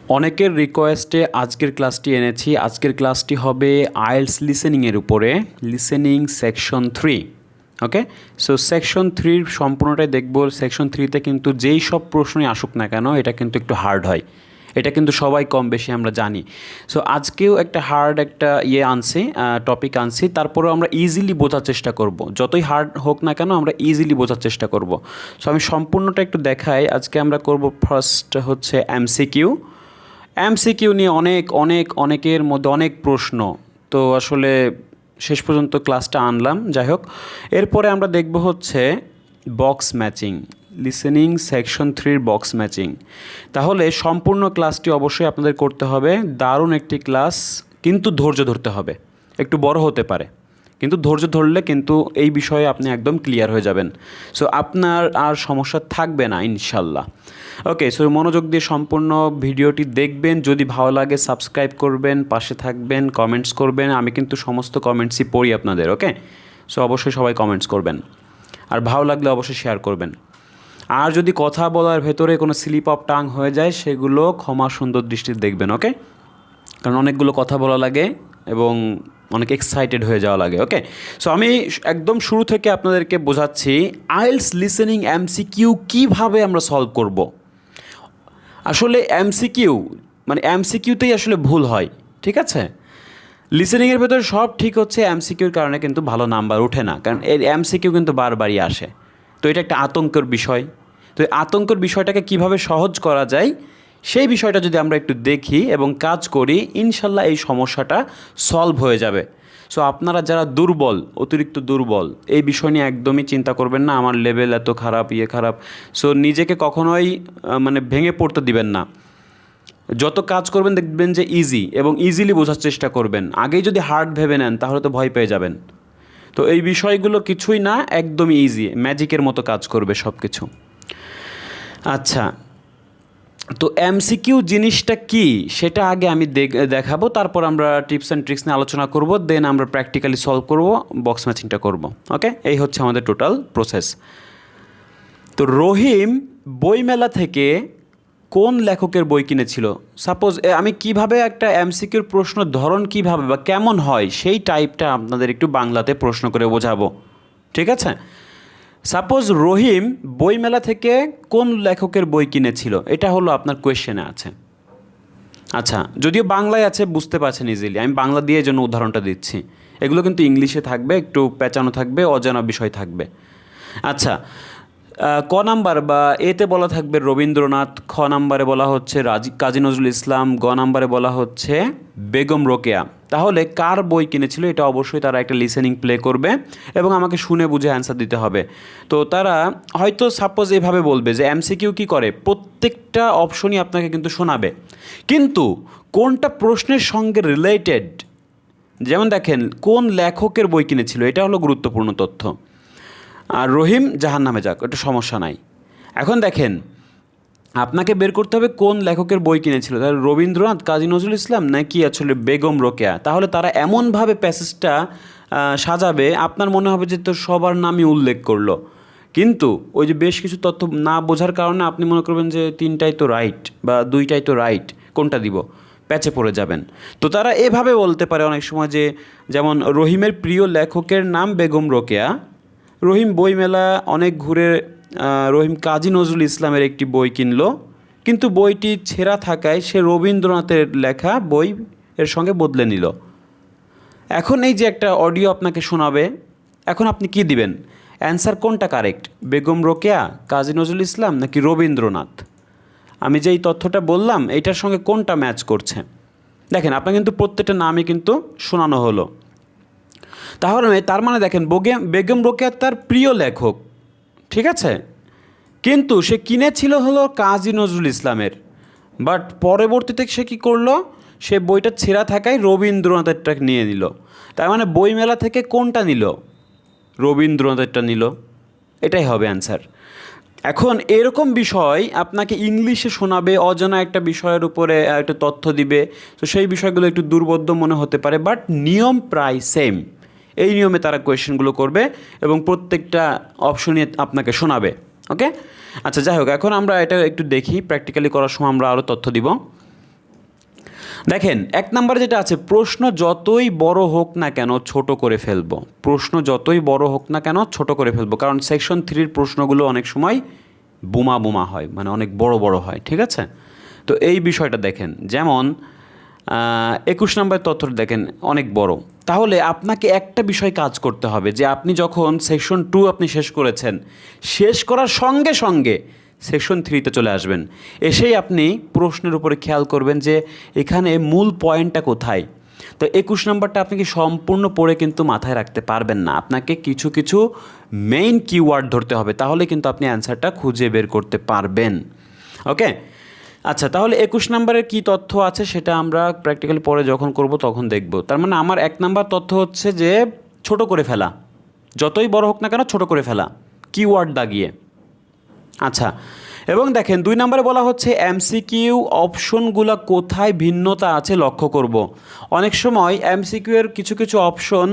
অনেকের রিকোয়েস্টে আজকের ক্লাসটি এনেছি। আজকের ক্লাসটি হবে আইএলটিএস লিসেনিংয়ের উপরে, লিসেনিং সেকশন 3। ওকে, সো সেকশন 3 সম্পূর্ণটাই দেখব। সেকশন 3তে কিন্তু যেই সব প্রশ্নই আসুক না কেন এটা কিন্তু একটু হার্ড হয়, এটা কিন্তু সবাই কম বেশি আমরা জানি। সো আজকেও একটা হার্ড একটা আনছি, টপিক আনছি, তারপরেও আমরা ইজিলি বোঝার চেষ্টা করব। যতই হার্ড হোক না কেন আমরা ইজিলি বোঝার চেষ্টা করব। সো আমি সম্পূর্ণটা একটু দেখাই। আজকে আমরা করব ফার্স্ট হচ্ছে এমসিকিউ নিয়ে অনেকের মধ্যে অনেক প্রশ্ন, তো আসলে শেষ পর্যন্ত ক্লাসটা আনলাম। যাই হোক, এরপরে আমরা দেখব হচ্ছে box matching, listening section 3 box matching. তাহলে সম্পূর্ণ ক্লাসটি অবশ্যই আপনাদের করতে হবে। দারুণ একটি ক্লাস, কিন্তু ধৈর্য ধরতে হবে। একটু বড় হতে পারে, কিন্তু ধৈর্য ধরলে কিন্তু এই বিষয়ে আপনি একদম ক্লিয়ার হয়ে যাবেন। সো আপনার আর সমস্যা থাকবে না ইনশাল্লাহ। ওকে, সো মনোযোগ দিয়ে সম্পূর্ণ ভিডিওটি দেখবেন। যদি ভালো লাগে সাবস্ক্রাইব করবেন, পাশে থাকবেন, কমেন্টস করবেন। আমি কিন্তু সমস্ত কমেন্টসই পড়ি আপনাদের। ওকে, সো অবশ্যই সবাই কমেন্টস করবেন, আর ভালো লাগলে অবশ্যই শেয়ার করবেন। আর যদি কথা বলার ভেতরে কোনো স্লিপ অফ টাং হয়ে যায় সেগুলো ক্ষমা সুন্দর দৃষ্টিতে দেখবেন। ওকে, কারণ অনেকগুলো কথা বলা লাগে এবং অনেক এক্সাইটেড হয়ে যাওয়া লাগে। ওকে, সো আমি একদম শুরু থেকে আপনাদেরকে বোঝাচ্ছি আইএলটিএস লিসেনিং এমসিকিউ কীভাবে আমরা সলভ করব। আসলে এমসিকিউতেই আসলে ভুল হয়, ঠিক আছে? লিসেনিংয়ের ভেতরে সব ঠিক হচ্ছে, এমসিকিউর কারণে কিন্তু ভালো নাম্বার ওঠে না, কারণ এর এমসিকিউ কিন্তু বারবারই আসে। তো এটা একটা আতঙ্কের বিষয়। তো এই আতঙ্কের বিষয়টাকে কিভাবে সহজ করা যায় সেই বিষয়টা যদি আমরা একটু দেখি এবং কাজ করি, ইনশাল্লাহ এই সমস্যাটা সলভ হয়ে যাবে। সো আপনারা যারা দুর্বল, অতিরিক্ত দুর্বল, এই বিষয় নিয়ে একদমই চিন্তা করবেন না, আমার লেভেল এত খারাপ, খারাপ। সো নিজেকে কখনোই ভেঙে পড়তে দিবেন না। যত কাজ করবেন দেখবেন যে ইজি, এবং ইজিলি বোঝার চেষ্টা করবেন। আগেই যদি হার্ড ভেবে নেন তাহলে তো ভয় পেয়ে যাবেন। তো এই বিষয়গুলো কিছুই না, একদমই ইজি, ম্যাজিকের মতো কাজ করবে সব কিছু। আচ্ছা, তো এমসিকিউ জিনিসটা কি সেটা আগে আমি দেখাবো, তারপর আমরা টিপস অ্যান্ড ট্রিক্স নিয়ে আলোচনা করব, দেন আমরা প্র্যাকটিক্যালি সলভ করব, বক্স ম্যাচিংটা করব। ওকে, এই হচ্ছে আমাদের টোটাল প্রসেস। তো রহিম বইমেলা থেকে কোন লেখকের বই কিনেছিল? সাপোজ আমি কিভাবে একটা এমসিকিউর প্রশ্ন ধরন কিভাবে বা কেমন হয় সেই টাইপটা আপনাদের একটু বাংলাতে প্রশ্ন করে বোঝাবো, ঠিক আছে? সাপোজ রহিম বইমেলা থেকে কোন লেখকের বই কিনেছিল, এটা হলো আপনার কোয়েশ্চেনে আছে। আচ্ছা, যদিও বাংলায় আছে, বুঝতে পারছেন ইজিলি, আমি বাংলা দিয়ে জন্য উদাহরণটা দিচ্ছি। এগুলো কিন্তু ইংলিশে থাকবে, একটু পেঁচানো থাকবে, অজানা বিষয় থাকবে। আচ্ছা, ক নাম্বার বা এতে বলা থাকবে রবীন্দ্রনাথ, খ নাম্বারে বলা হচ্ছে কাজী নজরুল ইসলাম, গ নাম্বারে বলা হচ্ছে বেগম রোকেয়া। তাহলে কার বই কিনেছিল এটা অবশ্যই তারা একটা লিসেনিং প্লে করবে এবং আমাকে শুনে বুঝে অ্যান্সার দিতে হবে। তো তারা হয়তো সাপোজ এভাবে বলবে যে এমসিকিউ কী করে, প্রত্যেকটা অপশনই আপনাকে কিন্তু শোনাবে, কিন্তু কোনটা প্রশ্নের সঙ্গে রিলেটেড, যেমন দেখেন কোন লেখকের বই কিনেছিল, এটা হলো গুরুত্বপূর্ণ তথ্য। আর রহিম জাহান্নামে যাক, ওটা সমস্যা নাই। এখন দেখেন আপনাকে বের করতে হবে কোন লেখকের বই কিনেছিল, তাহলে রবীন্দ্রনাথ, কাজী নজরুল ইসলাম নাকি আসলে বেগম রোকেয়া। তাহলে তারা এমনভাবে প্যাসেজটা সাজাবে আপনার মনে হবে যে তো সবার নামই উল্লেখ করলো, কিন্তু ওই যে বেশ কিছু তথ্য না বোঝার কারণে আপনি মনে করবেন যে তিনটাই তো রাইট বা দুইটাই তো রাইট, কোনটা দিব, প্যাচে পড়ে যাবেন। তো তারা এভাবে বলতে পারে অনেক সময় যে, যেমন রহিমের প্রিয় লেখকের নাম বেগম রোকেয়া, রহিম বইমেলা অনেক ঘুরে রহিম কাজী নজরুল ইসলামের একটি বই কিনলো, কিন্তু বইটি ছেঁড়া থাকায় সে রবীন্দ্রনাথের লেখা বই এর সঙ্গে বদলে নিল। এখন এই যে একটা অডিও আপনাকে শোনাবে, এখন আপনি কি দিবেন, অ্যান্সার কোনটা কারেক্ট, বেগম রোকেয়া, কাজী নজরুল ইসলাম নাকি রবীন্দ্রনাথ? আমি যেই তথ্যটা বললাম এইটার সঙ্গে কোনটা ম্যাচ করছে? দেখেন আপনার কিন্তু প্রত্যেকটা নামই কিন্তু শোনানো হলো। তাহলে তার মানে দেখেন বেগম রোকেয়া তার প্রিয় লেখক, ঠিক আছে, কিন্তু সে কিনেছিল হলো কাজী নজরুল ইসলামের, বাট পরবর্তীতে সে কী করলো, সে বইটা ছেঁড়া থাকায় রবীন্দ্রনাথেরটা নিয়ে নিল। তার মানে বইমেলা থেকে কোনটা নিল, রবীন্দ্রনাথেরটা নিল, এটাই হবে অ্যান্সার। এখন এরকম বিষয় আপনাকে ইংলিশে শোনাবে, অজানা একটা বিষয়ের উপরে একটা তথ্য দিবে, তো সেই বিষয়গুলো একটু দুর্বোধ্য মনে হতে পারে, বাট নিয়ম প্রায় সেম। এই নিয়মে তারা কোয়েশ্চেনগুলো করবে এবং প্রত্যেকটা অপশনই আপনাকে শোনাবে। ওকে, আচ্ছা যাই হোক, এখন আমরা এটা একটু দেখি, প্র্যাকটিক্যালি করার সময় আমরা আরও তথ্য দিব। দেখেন 1 নাম্বার যেটা আছে, প্রশ্ন যতই বড় হোক না কেন ছোট করে ফেলবো। প্রশ্ন যতই বড় হোক না কেন ছোট করে ফেলবো, কারণ সেকশন 3-র প্রশ্নগুলো অনেক সময় বোমা বোমা হয়, মানে অনেক বড় বড় হয়, ঠিক আছে? তো এই বিষয়টা দেখেন, যেমন 21 নম্বর তথ্যটা দেখেন অনেক বড়। তাহলে আপনাকে একটা বিষয় কাজ করতে হবে যে আপনি যখন সেকশন 2 আপনি শেষ করেছেন, শেষ করার সঙ্গে সঙ্গে সেকশন 3-তে চলে আসবেন। এসেই আপনি প্রশ্নের উপরে খেয়াল করবেন যে এখানে মূল পয়েন্টটা কোথায়। তো 21 নম্বরটা আপনি কি সম্পূর্ণ পড়ে কিন্তু মাথায় রাখতে পারবেন না, আপনাকে কিছু কিছু মেইন কিওয়ার্ড ধরতে হবে, তাহলে কিন্তু আপনি অ্যান্সারটা খুঁজে বের করতে পারবেন। ওকে, আচ্ছা, তাহলে 21 নম্বরের কী তথ্য আছে সেটা আমরা প্র্যাকটিক্যালি পরে যখন করব তখন দেখব। তার মানে আমার 1 নাম্বার তথ্য হচ্ছে যে ছোট করে ফেলা, যতই বড় হোক না কেন ছোট করে ফেলা, কিওয়ার্ড দাগিয়ে। আচ্ছা, এবং দেখেন 2 নম্বরে বলা হচ্ছে এমসিকিউ অপশনগুলো কোথায় ভিন্নতা আছে লক্ষ্য করব। অনেক সময় এমসিকিউ এর কিছু কিছু অপশন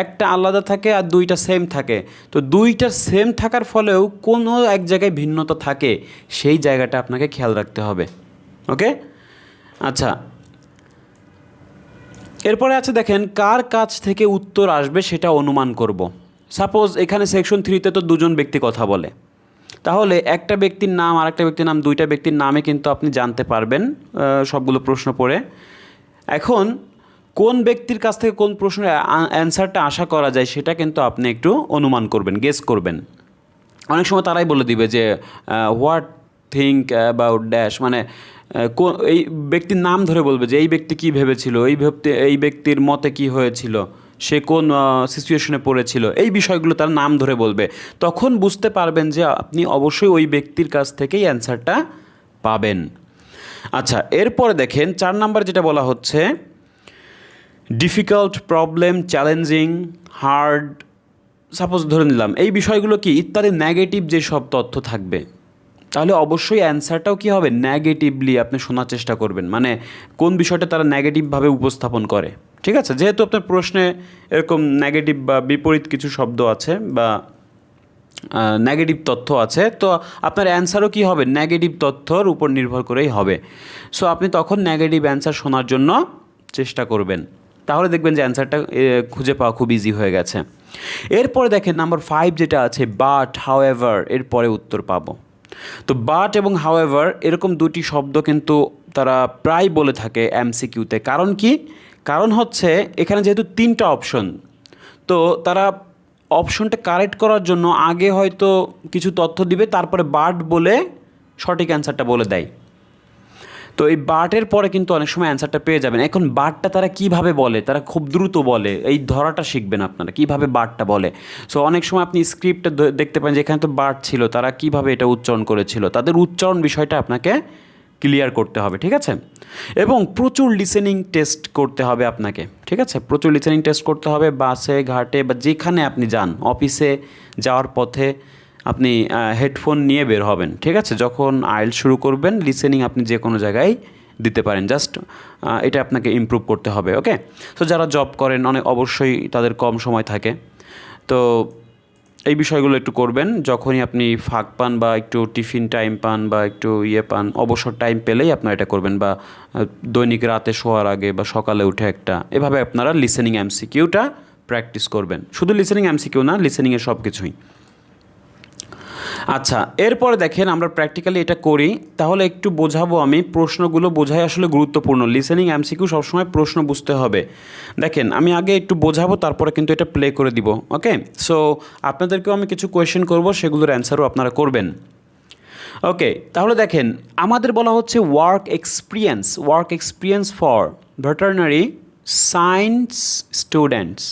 একটা আলাদা থাকে আর 2টা সেম থাকে। তো 2টা সেম থাকার ফলেও কোনো এক জায়গায় ভিন্নতা থাকে, সেই জায়গাটা আপনাকে খেয়াল রাখতে হবে। ওকে, আচ্ছা, এরপরে আছে দেখেন কার কাছ থেকে উত্তর আসবে সেটা অনুমান করব। সাপোজ এখানে সেকশন 3-তে তো 2জন ব্যক্তি কথা বলে, তাহলে একটা ব্যক্তির নাম আর একটা ব্যক্তির নাম, 2টা ব্যক্তির নামে কিন্তু আপনি জানতে পারবেন সবগুলো প্রশ্ন পড়ে। এখন কোন ব্যক্তির কাছ থেকে কোন প্রশ্নের অ্যান্সারটা আশা করা যায় সেটা কিন্তু আপনি একটু অনুমান করবেন, গেস করবেন। অনেক সময় তারাই বলে দিবে যে হোয়াট থিঙ্ক অ্যাবাউট ড্যাশ, মানে এই ব্যক্তির নাম ধরে বলবে যে এই ব্যক্তি কী ভেবেছিল, এই ব্যক্তির মতে কী হয়েছিল, সে কোন সিচুয়েশনে পড়েছিল, এই বিষয়গুলো তার নাম ধরে বলবে। তখন বুঝতে পারবেন যে আপনি অবশ্যই ওই ব্যক্তির কাছ থেকেই অ্যান্সারটা পাবেন। আচ্ছা, এরপরে দেখেন 4 নাম্বার যেটা বলা হচ্ছে difficult, problem, challenging, hard, suppose ধরে নিলাম এই বিষয়গুলো কি ইত্যাদি নেগেটিভ যে সব তথ্য থাকবে, তাহলে অবশ্যই অ্যান্সারটাও কী হবে, নেগেটিভলি আপনি শোনার চেষ্টা করবেন, মানে কোন বিষয়টা তারা নেগেটিভভাবে উপস্থাপন করে। ঠিক আছে, যেহেতু আপনার প্রশ্নে এরকম নেগেটিভ বা বিপরীত কিছু শব্দ আছে বা নেগেটিভ তথ্য আছে, তো আপনার অ্যান্সারও কী হবে, নেগেটিভ তথ্যর উপর নির্ভর করেই হবে। সো আপনি তখন নেগেটিভ অ্যান্সার শোনার জন্য চেষ্টা করবেন, তাহলে দেখবেন যে অ্যান্সারটা খুঁজে পাওয়া খুব ইজি হয়ে গেছে। এরপরে দেখেন নাম্বার 5 যেটা আছে বাট, হাউএভার, এরপরে উত্তর পাবো। তো বাট এবং হাউএভার এরকম দুটি শব্দ কিন্তু তারা প্রায় বলে থাকে এমসিকিউতে। কারণ কি, কারণ হচ্ছে এখানে যেহেতু 3টা অপশন, তো তারা অপশনটা কারেক্ট করার জন্য আগে হয়তো কিছু তথ্য দিবে, তারপরে বাট বলে সঠিক অ্যান্সারটা বলে দেয়। তো এই বাটের পরে কিন্তু অনেক সময় অ্যান্সারটা পেয়ে যাবেন। এখন বাটটা তারা কিভাবে বলে, তারা খুব দ্রুত বলে, এই ধরাটা শিখবেন আপনারা কিভাবে বাটটা বলে। সো অনেক সময় আপনি স্ক্রিপ্টটা দেখতে পান যে এখানে তো বাট ছিল, তারা কিভাবে এটা উচ্চারণ করেছিল, তাদের উচ্চারণ বিষয়টা আপনাকে ক্লিয়ার করতে হবে। ঠিক আছে, এবং প্রচুর লিসেনিং টেস্ট করতে হবে আপনাকে। ঠিক আছে, প্রচুর লিসেনিং টেস্ট করতে হবে, বাসে, ঘাটে বা যেখানে আপনি যান, অফিসে যাওয়ার পথে আপনি হেডফোন নিয়ে বের হবেন। ঠিক আছে, যখন আইএলটিএস শুরু করবেন লিসেনিং আপনি যে কোনো জায়গায় দিতে পারেন, জাস্ট এটা আপনাকে ইমপ্রুভ করতে হবে। ওকে, তো যারা জব করেন অবশ্যই তাদের কম সময় থাকে, তো এই বিষয়গুলো একটু করবেন। যখনই আপনি ফাঁক পান বা একটু টিফিন টাইম পান বা একটু পান, অবসর টাইম পেলেই আপনারা এটা করবেন, বা দৈনিক রাতে শোয়ার আগে বা সকালে উঠে একটা, এভাবে আপনারা লিসেনিং এমসিকিউটা প্র্যাকটিস করবেন। শুধু লিসেনিং এমসিকিউ না, লিসেনিংয়ের সব কিছুই। আচ্ছা, এরপরে দেখেন আমরা প্র্যাকটিক্যালি এটা করি, তাহলে একটু বোঝাবো আমি। প্রশ্নগুলো বোঝাই আসলে গুরুত্বপূর্ণ, লিসেনিং এমসিকিউ সবসময় প্রশ্ন বুঝতে হবে। দেখেন আমি আগে একটু বোঝাবো, তারপরে কিন্তু এটা প্লে করে দিব। ওকে, সো আপনাদেরকেও আমি কিছু কোয়েশ্চেন করব, সেগুলোর অ্যান্সারও আপনারা করবেন। ওকে, তাহলে দেখেন আমাদের বলা হচ্ছে work experience for veterinary science students.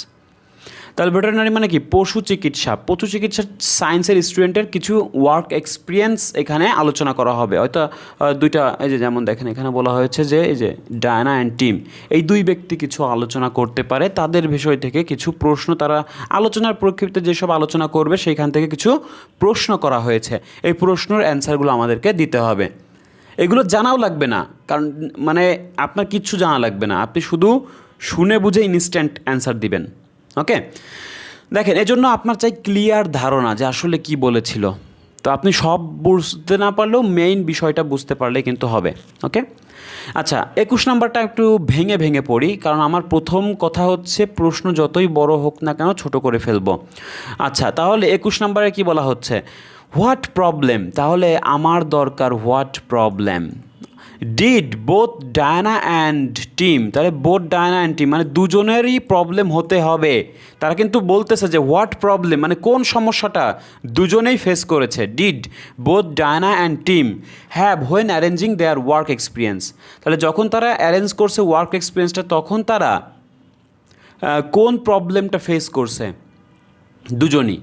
তাহলে ভেটেরিনারি মানে কি, পশু চিকিৎসা সায়েন্সের স্টুডেন্টের কিছু ওয়ার্ক এক্সপিরিয়েন্স এখানে আলোচনা করা হবে। হয়তো 2টা, এই যে যেমন দেখেন এখানে বলা হয়েছে যে এই যে ডায়না অ্যান্ড টিম, এই 2 ব্যক্তি কিছু আলোচনা করতে পারে, তাদের বিষয় থেকে কিছু প্রশ্ন, তারা আলোচনার প্রক্ষেপে যেসব আলোচনা করবে সেইখান থেকে কিছু প্রশ্ন করা হয়েছে। এই প্রশ্নের অ্যান্সারগুলো আমাদেরকে দিতে হবে। এগুলো জানাও লাগবে না, কারণ মানে আপনার কিচ্ছু জানা লাগবে না, আপনি শুধু শুনে বুঝে ইনস্ট্যান্ট অ্যান্সার দিবেন। ওকে, দেখেন এজন্য আপনার চাই ক্লিয়ার ধারণা যে আসলে কি বলেছিল। তো আপনি সব বুঝতে না পারলেও মেইন বিষয়টা বুঝতে পারলে কিন্তু হবে। ওকে, আচ্ছা 21 নাম্বারটা একটু ভেঙে ভেঙে পড়ি, কারণ আমার প্রথম কথা হচ্ছে প্রশ্ন যতই বড় হোক না কেন ছোট করে ফেলবো। আচ্ছা, তাহলে 21 নাম্বারে কি বলা হচ্ছে? হোয়াট প্রবলেম, তাহলে আমার দরকার what problem. Did both Diana and team, তাহলে বোথ ডায়ানা অ্যান্ড টিম মানে দুজনেরই প্রবলেম হতে হবে। তারা কিন্তু বলতেছে যে হোয়াট প্রবলেম মানে কোন সমস্যাটা দুজনেই ফেস করেছে। Did both Diana and team have when arranging their work experience, তাহলে যখন তারা অ্যারেঞ্জ করছে ওয়ার্ক এক্সপিরিয়েন্সটা তখন তারা কোন প্রবলেমটা ফেস করছে দুজনই।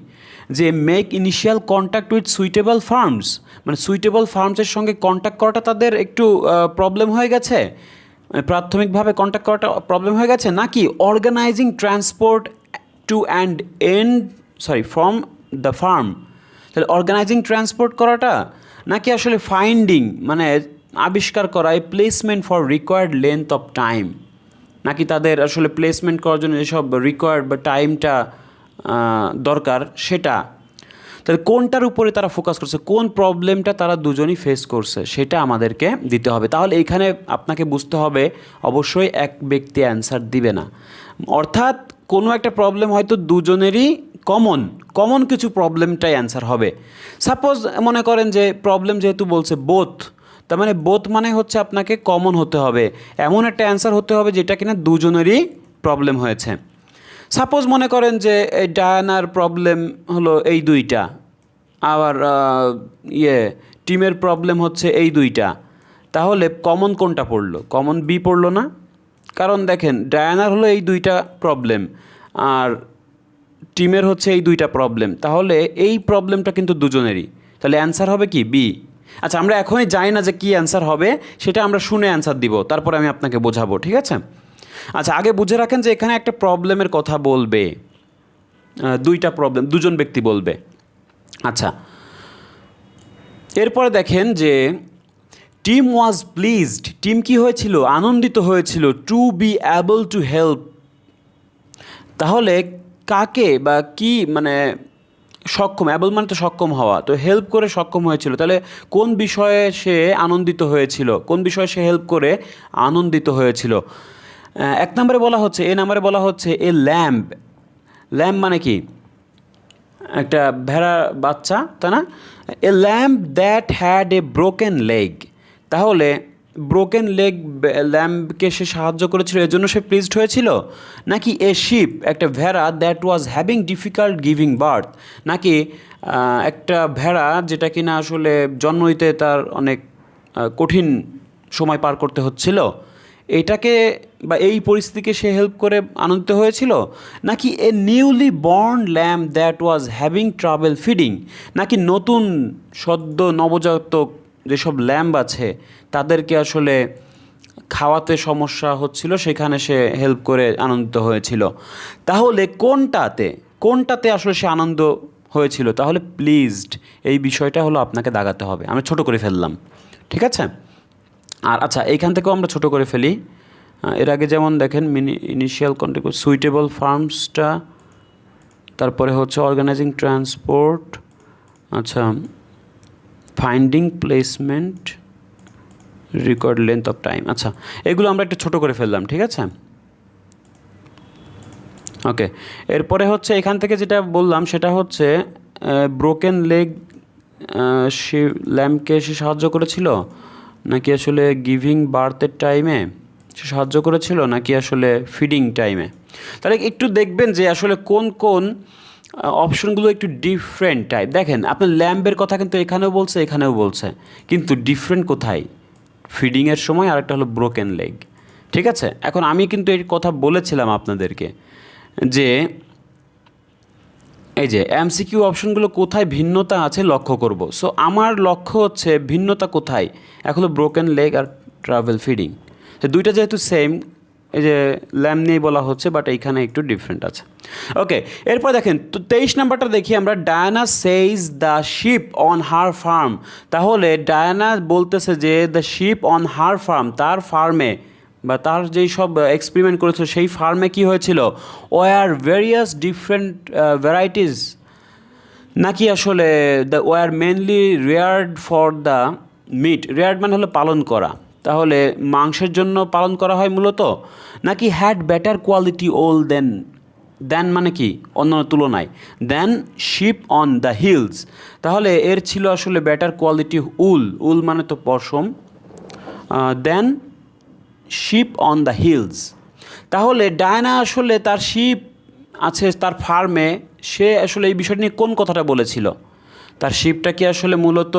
যে make initial contact with suitable farms, মানে সুইটেবল ফার্মসের সঙ্গে কন্ট্যাক্ট করাটা তাদের একটু প্রবলেম হয়ে গেছে, প্রাথমিকভাবে কন্ট্যাক্ট করাটা প্রবলেম হয়ে গেছে, নাকি organising transport to and end from the farm, তাহলে অর্গানাইজিং ট্রান্সপোর্ট করাটা, নাকি আসলে ফাইন্ডিং মানে আবিষ্কার করা এই placement for required length of time, নাকি তাদের আসলে প্লেসমেন্ট করার জন্য যেসব রিকোয়ার্ড বা টাইমটা দরকার সেটা, তাহলে কোনটার উপরে তারা ফোকাস করছে, কোন প্রবলেমটা তারা দুজনই ফেস করছে সেটা আমাদেরকে দিতে হবে। তাহলে এইখানে আপনাকে বুঝতে হবে অবশ্যই এক ব্যক্তি অ্যান্সার দিবে না, অর্থাৎ কোনো একটা প্রবলেম হয়তো দুজনেরই কমন কিছু প্রবলেমটাই অ্যান্সার হবে। সাপোজ মনে করেন যে প্রবলেম যেহেতু বলছে বোথ, তার মানে বোথ মানে হচ্ছে আপনাকে কমন হতে হবে, এমন একটা অ্যান্সার হতে হবে যেটা কিনা দুজনেরই প্রবলেম হয়েছে। সাপোজ মনে করেন যে এই ডায়ানার প্রবলেম হলো এই দুইটা, আবার টিমের প্রবলেম হচ্ছে এই দুইটা, তাহলে কমন কোনটা পড়লো? কমন বি পড়লো না? কারণ দেখেন ডায়ানার হলো এই দুইটা প্রবলেম আর টিমের হচ্ছে এই দুইটা প্রবলেম, তাহলে এই প্রবলেমটা কিন্তু দুজনেরই, তাহলে অ্যান্সার হবে কি বি। আচ্ছা, আমরা এখনই জানি না যে কী অ্যান্সার হবে, সেটা আমরা শুনে অ্যান্সার দিব, তারপরে আমি আপনাকে বোঝাবো, ঠিক আছে? আচ্ছা, আগে বুঝে রাখেন যে এখানে একটা প্রবলেমের কথা বলবে, দুইটা প্রবলেম, দুজন ব্যক্তি বলবে। আচ্ছা, এরপরে দেখেন যে টিম ওয়াজ প্লিজড, টিম কি হয়েছিল? আনন্দিত হয়েছিল। To be able to help, তাহলে কাকে বা কি মানে সক্ষম, অ্যাবল মানে তো সক্ষম হওয়া, তো হেল্প করে সক্ষম হয়েছিল, তাহলে কোন বিষয়ে সে আনন্দিত হয়েছিল, কোন বিষয়ে সে হেল্প করে আনন্দিত হয়েছিল? এক নম্বরে বলা হচ্ছে, এ নম্বরে বলা হচ্ছে এ ল্যাম্প, ল্যাম্প মানে কি? একটা ভেড়া বাচ্চা, তাই না? A lamb that had a broken leg, তাহলে ব্রোকেন লেগ ল্যাম্পকে সে সাহায্য করেছিল এর জন্য সে প্লিজড হয়েছিল, নাকি এ শিপ একটা ভেড়া that was having difficult giving birth, নাকি একটা ভেড়া যেটা কিনা আসলে জন্ম নিতে তার অনেক কঠিন সময় পার করতে হচ্ছিল, এটাকে বা এই পরিস্থিতিকে সে হেল্প করে আনন্দিত হয়েছিল, নাকি a newly born lamb that was having trouble feeding, নাকি নতুন সদ্য নবজাতক যেসব ল্যাম্প আছে তাদেরকে আসলে খাওয়াতে সমস্যা হচ্ছিল, সেখানে সে হেল্প করে আনন্দিত হয়েছিল। তাহলে কোনটাতে আসলে সে আনন্দ হয়েছিল? তাহলে প্লিজড এই বিষয়টা হলো আপনাকে দাগাতে হবে। আমি ছোট করে ফেললাম, ঠিক আছে? আর আচ্ছা, এইখান থেকেও আমরা ছোট করে ফেলি। এর আগে যেমন দেখেন ইনিশিয়াল কন্ট্যাক্ট সুইটেবল ফার্মসটা, তারপরে হচ্ছে অর্গানাইজিং ট্রান্সপোর্ট, আচ্ছা finding placement record length of time, আচ্ছা এগুলো আমরা একটু ছোট করে ফেললাম, ঠিক আছে? ওকে, এরপরে হচ্ছে এখান থেকে যেটা বললাম সেটা হচ্ছে ব্রোকেন লেগ সে ল্যাম্পকে সে সাহায্য করেছিল, নাকি আসলে গিভিং বার্থের টাইমে সে সাহায্য করেছিল, নাকি আসলে ফিডিং টাইমে? তাহলে একটু দেখবেন যে আসলে কোন কোন অপশনগুলো একটু ডিফারেন্ট টাইপ। দেখেন আপনার ল্যাম্পের কথা কিন্তু এখানেও বলছে এখানেও বলছে, কিন্তু ডিফারেন্ট কোথায়? ফিডিংয়ের সময়, আর একটা হলো ব্রোকেন লেগ, ঠিক আছে? এখন আমি কিন্তু এই কথা বলেছিলাম আপনাদেরকে যে এই যে এমসিকিউ অপশনগুলো কোথায় ভিন্নতা আছে লক্ষ্য করব। সো আমার লক্ষ্য হচ্ছে ভিন্নতা কোথায়, এখন হলো ব্রোকেন লেগ আর ট্রাভেল ফিডিং, তো দুইটা যেহেতু সেম, এই যে ল্যাম্প নিয়ে বলা হচ্ছে, বাট এইখানে একটু ডিফারেন্ট আছে। ওকে, এরপর দেখেন তো 23 নাম্বারটা দেখি আমরা, Diana সেইজ the ship on her farm, তাহলে ডায়ানা বলতেছে যে the ship on her farm, তার ফার্মে বা তার যেই সব এক্সপেরিমেন্ট করেছিল সেই ফার্মে কি হয়েছিল? ওয়ার ভেরিয়াস ডিফারেন্ট ভ্যারাইটিস, নাকি আসলে the were mainly reared for the meat, reared মানে হলো পালন করা, তাহলে মাংসের জন্য পালন করা হয় মূলত, নাকি হ্যাড বেটার কোয়ালিটি ওল দেন মানে কি অন্যান্য তুলনায়, দেন শিপ অন দ্য হিলস, তাহলে এর ছিল আসলে বেটার কোয়ালিটি উল মানে তো পশম, দেন শিপ অন দ্য হিলস, তাহলে ডায়ানা আসলে তার শিপ আছে তার ফার্মে, সে আসলে এই বিষয়টা নিয়ে কোন কথাটা বলেছিল, তার শিপটা কি আসলে মূলত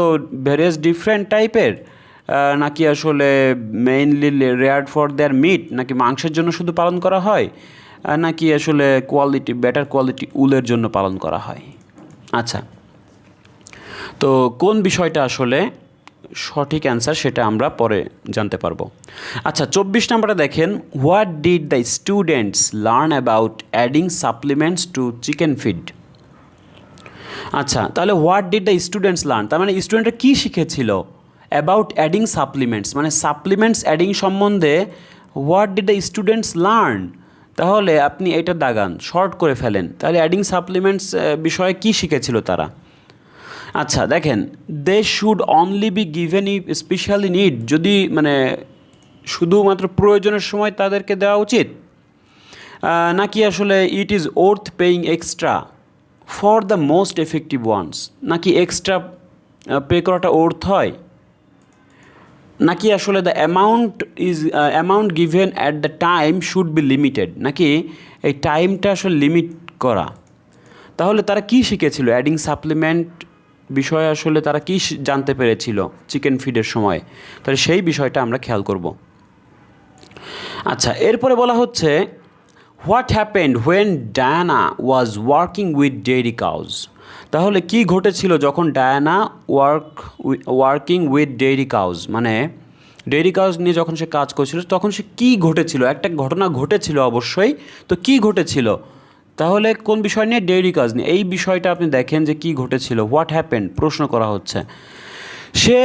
ভেরিয়াস ডিফারেন্ট টাইপের, নাকি আসলে mainly reared for their meat, নাকি মাংসের জন্য শুধু পালন করা হয়, নাকি আসলে বেটার কোয়ালিটি উলের জন্য পালন করা হয়। আচ্ছা, তো কোন বিষয়টা আসলে সঠিক অ্যান্সার সেটা আমরা পরে জানতে পারবো। আচ্ছা, 24 নম্বরে দেখেন, what did the students learn about adding supplements to chicken feed. আচ্ছা, তাহলে what did the students learn, তার মানে স্টুডেন্টরা কী শিখেছিল, অ্যাবাউট অ্যাডিং সাপ্লিমেন্টস মানে সাপ্লিমেন্টস অ্যাডিং সম্বন্ধে what did the students learn, তাহলে আপনি এটা দাগান, শর্ট করে ফেলেন, তাহলে অ্যাডিং সাপ্লিমেন্টস বিষয়ে কী শিখেছিল তারা। আচ্ছা দেখেন, they should only be given if specially need, যদি মানে শুধুমাত্র প্রয়োজনের সময় তাদেরকে দেওয়া উচিত, নাকি আসলে it is worth paying extra for the most effective ones, নাকি এক্সট্রা পে করাটা ওর্থ হয়, নাকি আসলে the amount given at the time should be limited, নাকি এই টাইমটা আসলে লিমিট করা। তাহলে তারা কি শিখেছিল অ্যাডিং সাপ্লিমেন্ট বিষয়ে, আসলে তারা কি জানতে পেরেছিল চিকেন ফিডের সময়, তাহলে সেই বিষয়টা আমরা খেয়াল করব। আচ্ছা, এরপরে বলা হচ্ছে, what happened when Diana was working with dairy cows, তাহলে কি ঘটেছিল যখন Diana working with dairy cows, মানে ডেইরি কাউজ নিয়ে যখন সে কাজ করছিল তখন সে কী ঘটেছিল, একটা ঘটনা ঘটেছিল অবশ্যই, তো কি ঘটেছিল, তাহলে কোন বিষয় নিয়ে, ডেইরি কাউজ নিয়ে, এই বিষয়টা আপনি দেখেন যে কি ঘটেছিল, হোয়াট হ্যাপেন্ড প্রশ্ন করা হচ্ছে। সি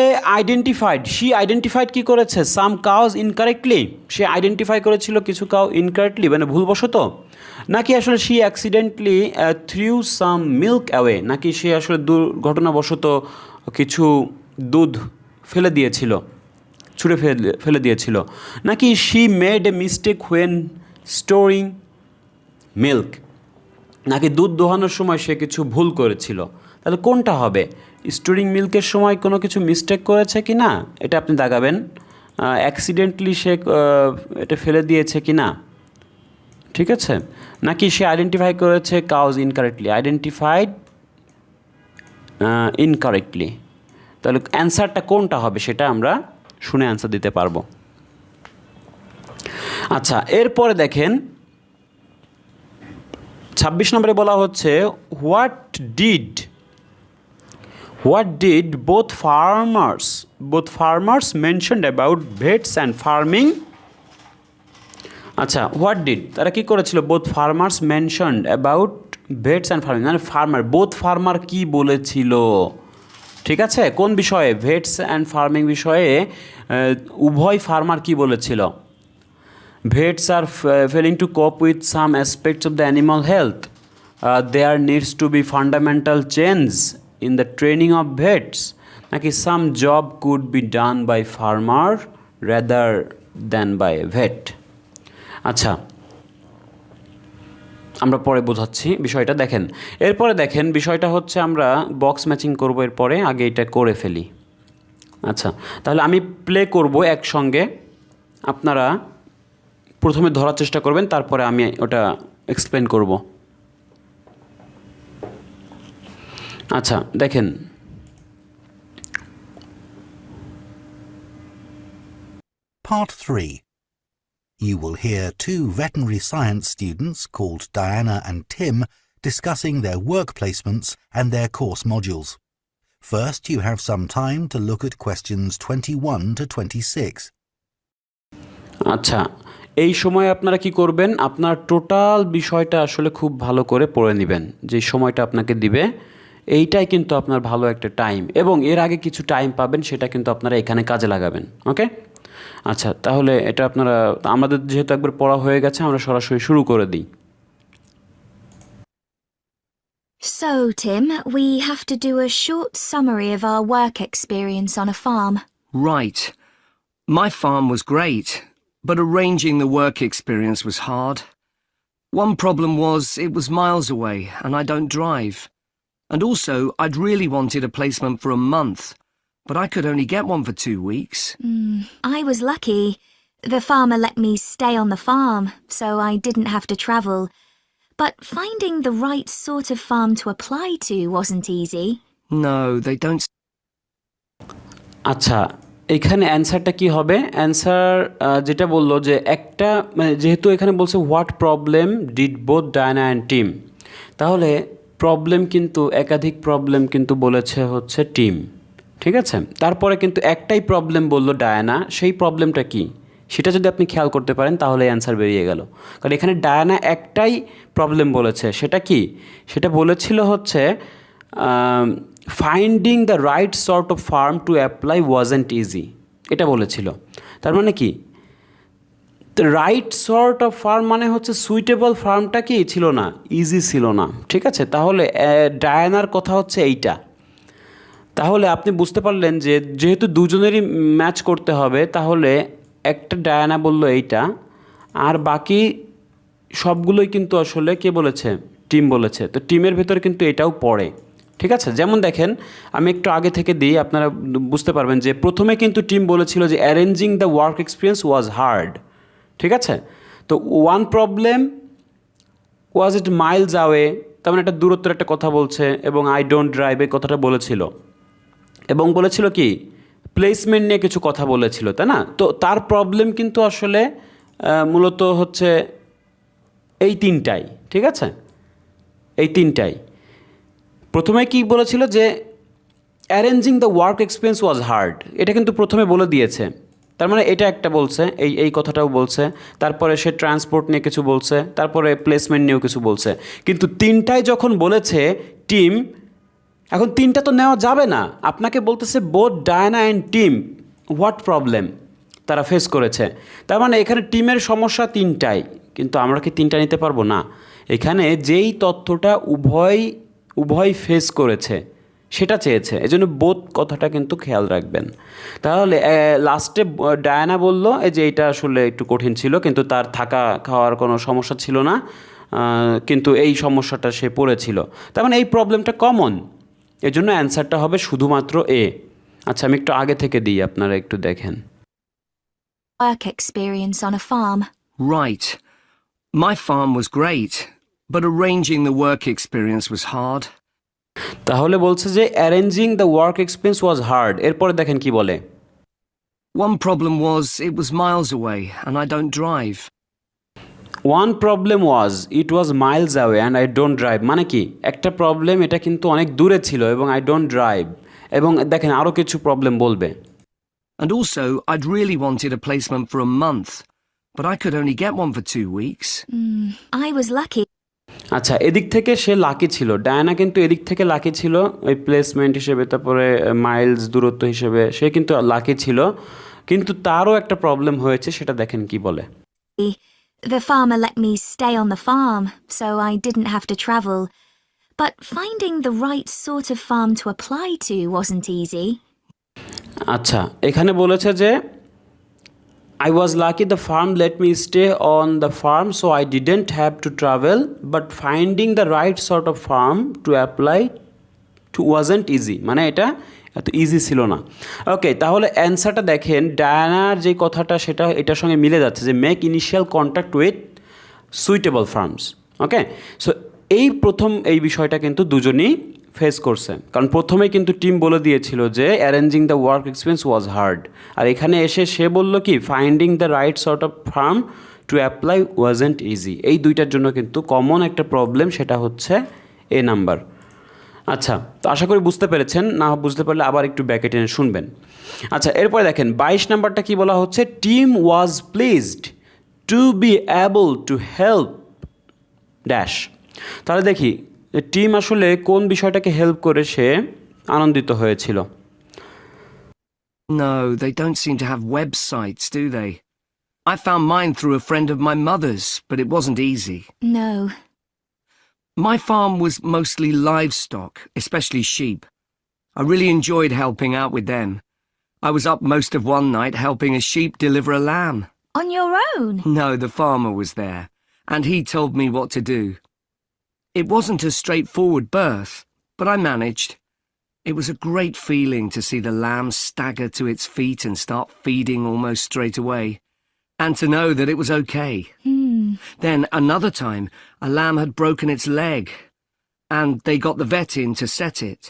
আইডেন্টিফাইড কি করেছে, সাম কাউজ ইনকারেক্টলি, সে আইডেন্টিফাই করেছিল কিছু কাউ ইনকারেক্টলি মানে ভুলবশত, নাকি আসলে she accidentally threw some milk away, নাকি সে আসলে দুর্ঘটনাবশত কিছু দুধ ফেলে দিয়েছিল, ছুঁড়ে ফেলে দিয়েছিল, নাকি she made a mistake when storing milk, নাকি দুধ দোহানোর সময় সে কিছু ভুল করেছিল, তাহলে কোনটা হবে, স্টোরিং মিল্কের সময় কোনো কিছু মিস্টেক করেছে কি না এটা আপনি দাগাবেন, অ্যাক্সিডেন্টলি সে এটা ফেলে দিয়েছে কি না, ঠিক আছে, নাকি সে আইডেন্টিফাই করেছে কাউজ ইনকারেক্টলি, তাহলে অ্যান্সারটা কোনটা হবে সেটা আমরা শুনে অ্যান্সার দিতে পারবো। আচ্ছা, এরপরে দেখেন 26 নম্বরে বলা হচ্ছে, what did both farmers mentioned about vets and farming. আচ্ছা, হোয়াট ডিড তারা কী করেছিল, both farmers mentioned about vets and farming, মানে বোথ ফার্মার কী বলেছিল, ঠিক আছে, কোন বিষয়ে, ভেটস অ্যান্ড ফার্মিং বিষয়ে উভয় ফার্মার কী বলেছিল। Vets are failing to cope with some aspects of the animal health. There needs to be fundamental change in the training of vets. Naki some job could be done by farmer rather than by vet. আচ্ছা, আমরা পরে বোঝাচ্ছি বিষয়টা। দেখেন, এরপরে দেখেন বিষয়টা হচ্ছে আমরা বক্স ম্যাচিং করব, এরপরে আগে এটা করে ফেলি। আচ্ছা, তাহলে আমি প্লে করব একসঙ্গে, আপনারা প্রথমে ধরার চেষ্টা করবেন, তারপরে আমি ওটা এক্সপ্লেন করব। আচ্ছা দেখেন, Part 3. You will hear two veterinary science students called Diana and Tim discussing their work placements and their course modules. First, you have some time to look at questions 21 to 26. আচ্ছা, এই সময় আপনারা কি করবেন, আপনার টোটাল বিষয়টা আসলে খুব ভালো করে পড়ে নেবেন, যে সময়টা আপনাকে দিবে এইটাই কিন্তু আপনার ভালো একটা টাইম, এবং এর আগে কিছু টাইম পাবেন সেটা কিন্তু আপনারা এখানে কাজে লাগাবেন। ওকে, আচ্ছা, তাহলে এটা আপনারা, আমাদের যেহেতু একবার পড়া হয়ে গেছে, আমরা সরাসরি শুরু করে দিই। So, So, Tim, we have to do a short summary of our work experience on a farm. Right. My farm was great, but arranging the work experience was hard. One problem was it was miles away and I don't drive. And also, I'd really wanted a placement for a month, but I could only get one for 2 weeks. I was lucky. The farmer let me stay on the farm, so I didn't have to travel. But finding the right sort of farm to apply to wasn't easy. No, they don't. আচ্ছা, এখানে অ্যান্সারটা কি হবে? Answer যেটা বললো যে একটা মানে যেহেতু এখানে বলছে what problem did both Diana and team, তাহলে প্রবলেম কিন্তু একাধিক প্রবলেম কিন্তু বলেছে হচ্ছে টিম, ঠিক আছে? তারপরে কিন্তু একটাই প্রবলেম বললো ডায়ানা, সেই প্রবলেমটা কি সেটা যদি আপনি খেয়াল করতে পারেন তাহলে অ্যান্সার বেরিয়ে গেল। কারণ এখানে ডায়ানা একটাই প্রবলেম বলেছে, সেটা কি? সেটা বলেছিল হচ্ছে finding the right sort of firm to apply wasn't easy, এটা বলেছিল। তার মানে কি রাইট সর্ট অফ ফার্ম মানে হচ্ছে সুইটেবল ফার্মটা কি ছিল না, ইজি ছিল না, ঠিক আছে? তাহলে ডায়ানার কথা হচ্ছে এইটা। তাহলে আপনি বুঝতে পারলেন যে যেহেতু দুজনেরই ম্যাচ করতে হবে, তাহলে একটা ডায়ানা বললো এইটা, আর বাকি সবগুলোই কিন্তু আসলে কে বলেছে? টিম বলেছে। তো টিমের ভেতর কিন্তু এটাও পড়ে, ঠিক আছে? যেমন দেখেন, আমি একটু আগে থেকে দিই, আপনারা বুঝতে পারবেন যে প্রথমে কিন্তু টিম বলেছিল যে arranging the work experience was hard, ঠিক আছে? তো one problem was it miles away, তার মানে একটা দূরত্বের একটা কথা বলছে, এবং আই ডোন্ট ড্রাইভ এই কথাটা বলেছিল, এবং বলেছিল কি প্লেসমেন্ট নিয়ে কিছু কথা বলেছিল, তাই না? তো তার প্রবলেম কিন্তু আসলে মূলত হচ্ছে এই তিনটাই, ঠিক আছে? এই তিনটাই। প্রথমে কি বলেছিল যে arranging the work experience was hard, এটা কিন্তু প্রথমে বলে দিয়েছে, তার মানে এটা একটা বলছে, এই কথাটাও বলছে, তারপরে সে ট্রান্সপোর্ট নিয়ে কিছু বলছে, তারপরে প্লেসমেন্ট নিয়েও কিছু বলছে। কিন্তু তিনটায় যখন বলেছে টিম, এখন তিনটা তো নেওয়া যাবে না, আপনাকে বলতেছে both Diana and team what problem তারা ফেস করেছে। তার মানে এখানে টিমের সমস্যা তিনটাই, কিন্তু আমরা কি তিনটা নিতে পারবো না? এখানে যেই তথ্যটা উভয় ফেস করেছে সেটা চেয়েছে, এজন্য বোথ কথাটা কিন্তু খেয়াল রাখবেন। তাহলে লাস্টে ডায়ানা বলল এই যে এইটা আসলে একটু কঠিন ছিল, কিন্তু তার থাকা খাওয়ার কোনো সমস্যা ছিল না, কিন্তু এই সমস্যাটা সে পড়েছিল, তার মানে এই প্রবলেমটা কমন, এজন্য অ্যান্সারটা হবে শুধুমাত্র এ। আচ্ছা, আমি একটু আগে থেকে দিই, আপনারা একটু দেখেন। Work experience on a farm. Right. My farm was great, but arranging the work experience was hard. তাহলে বলছে যে arranging the work experience was hard, এরপরে দেখেন কি বলে। One problem was it was miles away and I don't drive. One problem was it was Miles away and I don't drive, মানে কি একটা প্রবলেম, এটা কিন্তু অনেক দূরে ছিল, এবং আই ডোন্ট ড্রাইভ, এবং দেখেন আরও কিছু প্রবলেম বলবে। And also, I'd really wanted a placement for a month, but I could only get one for 2 weeks. I was lucky. আচ্ছা, এদিক থেকে সে লাকি ছিল, ডায়ানা কিন্তু এদিক থেকে লাকি ছিল, ওই প্লেসমেন্ট হিসেবে, তারপরে মাইলস দূরত্ব হিসেবে সে কিন্তু লাকি ছিল, কিন্তু তারও একটা প্রবলেম হয়েছে, সেটা দেখেন কি বলে। The farmer let me stay on the farm, so I didn't have to travel. But finding the right sort of farm to apply to wasn't easy. আচ্ছা, এখানে বলেছে যে I was lucky the farm let me stay on the farm so I didn't have to travel, but finding the right sort of farm to apply to wasn't easy, মানে এটা এত easy ছিল না। ওকে, তাহলে অ্যান্সারটা দেখেন, ডায়ানার যে কথাটা সেটা এটার সঙ্গে মিলে যাচ্ছে যে make initial contact with suitable farms. Okay, so এই বিষয়টা কিন্তু দুজনই ফেস করছে, কারণ প্রথমেই কিন্তু টিম বলে দিয়েছিল যে arranging the work experience was hard, আর এখানে এসে সে বলল কি finding the right sort of firm to apply wasn't easy. এই দুইটার জন্য কিন্তু কমন একটা প্রবলেম, সেটা হচ্ছে এ নাম্বার। আচ্ছা, তো আশা করি বুঝতে পেরেছেন, না বুঝতে পারলে আবার একটু ব্যাকে টেনে শুনবেন। আচ্ছা, এরপরে দেখেন 22 নাম্বারটা কি বলা হচ্ছে, team was pleased two be able to help dash. তাহলে দেখি টিম আসলে কোন বিষয়টাকে হেল্প করে সে আনন্দিত হয়েছিল। No, they don't seem to have websites, do they? I found mine through a friend of my mother's, but it wasn't easy. No. My farm was mostly livestock, especially sheep. I really enjoyed helping out with them. I was up most of one night helping a sheep deliver a lamb. On your own? No, the farmer was there, and he told me what to do. It wasn't a straightforward birth, but I managed. It was a great feeling to see the lamb stagger to its feet and start feeding almost straight away, and to know that it was okay. Then another time, a lamb had broken its leg, and they got the vet in to set it,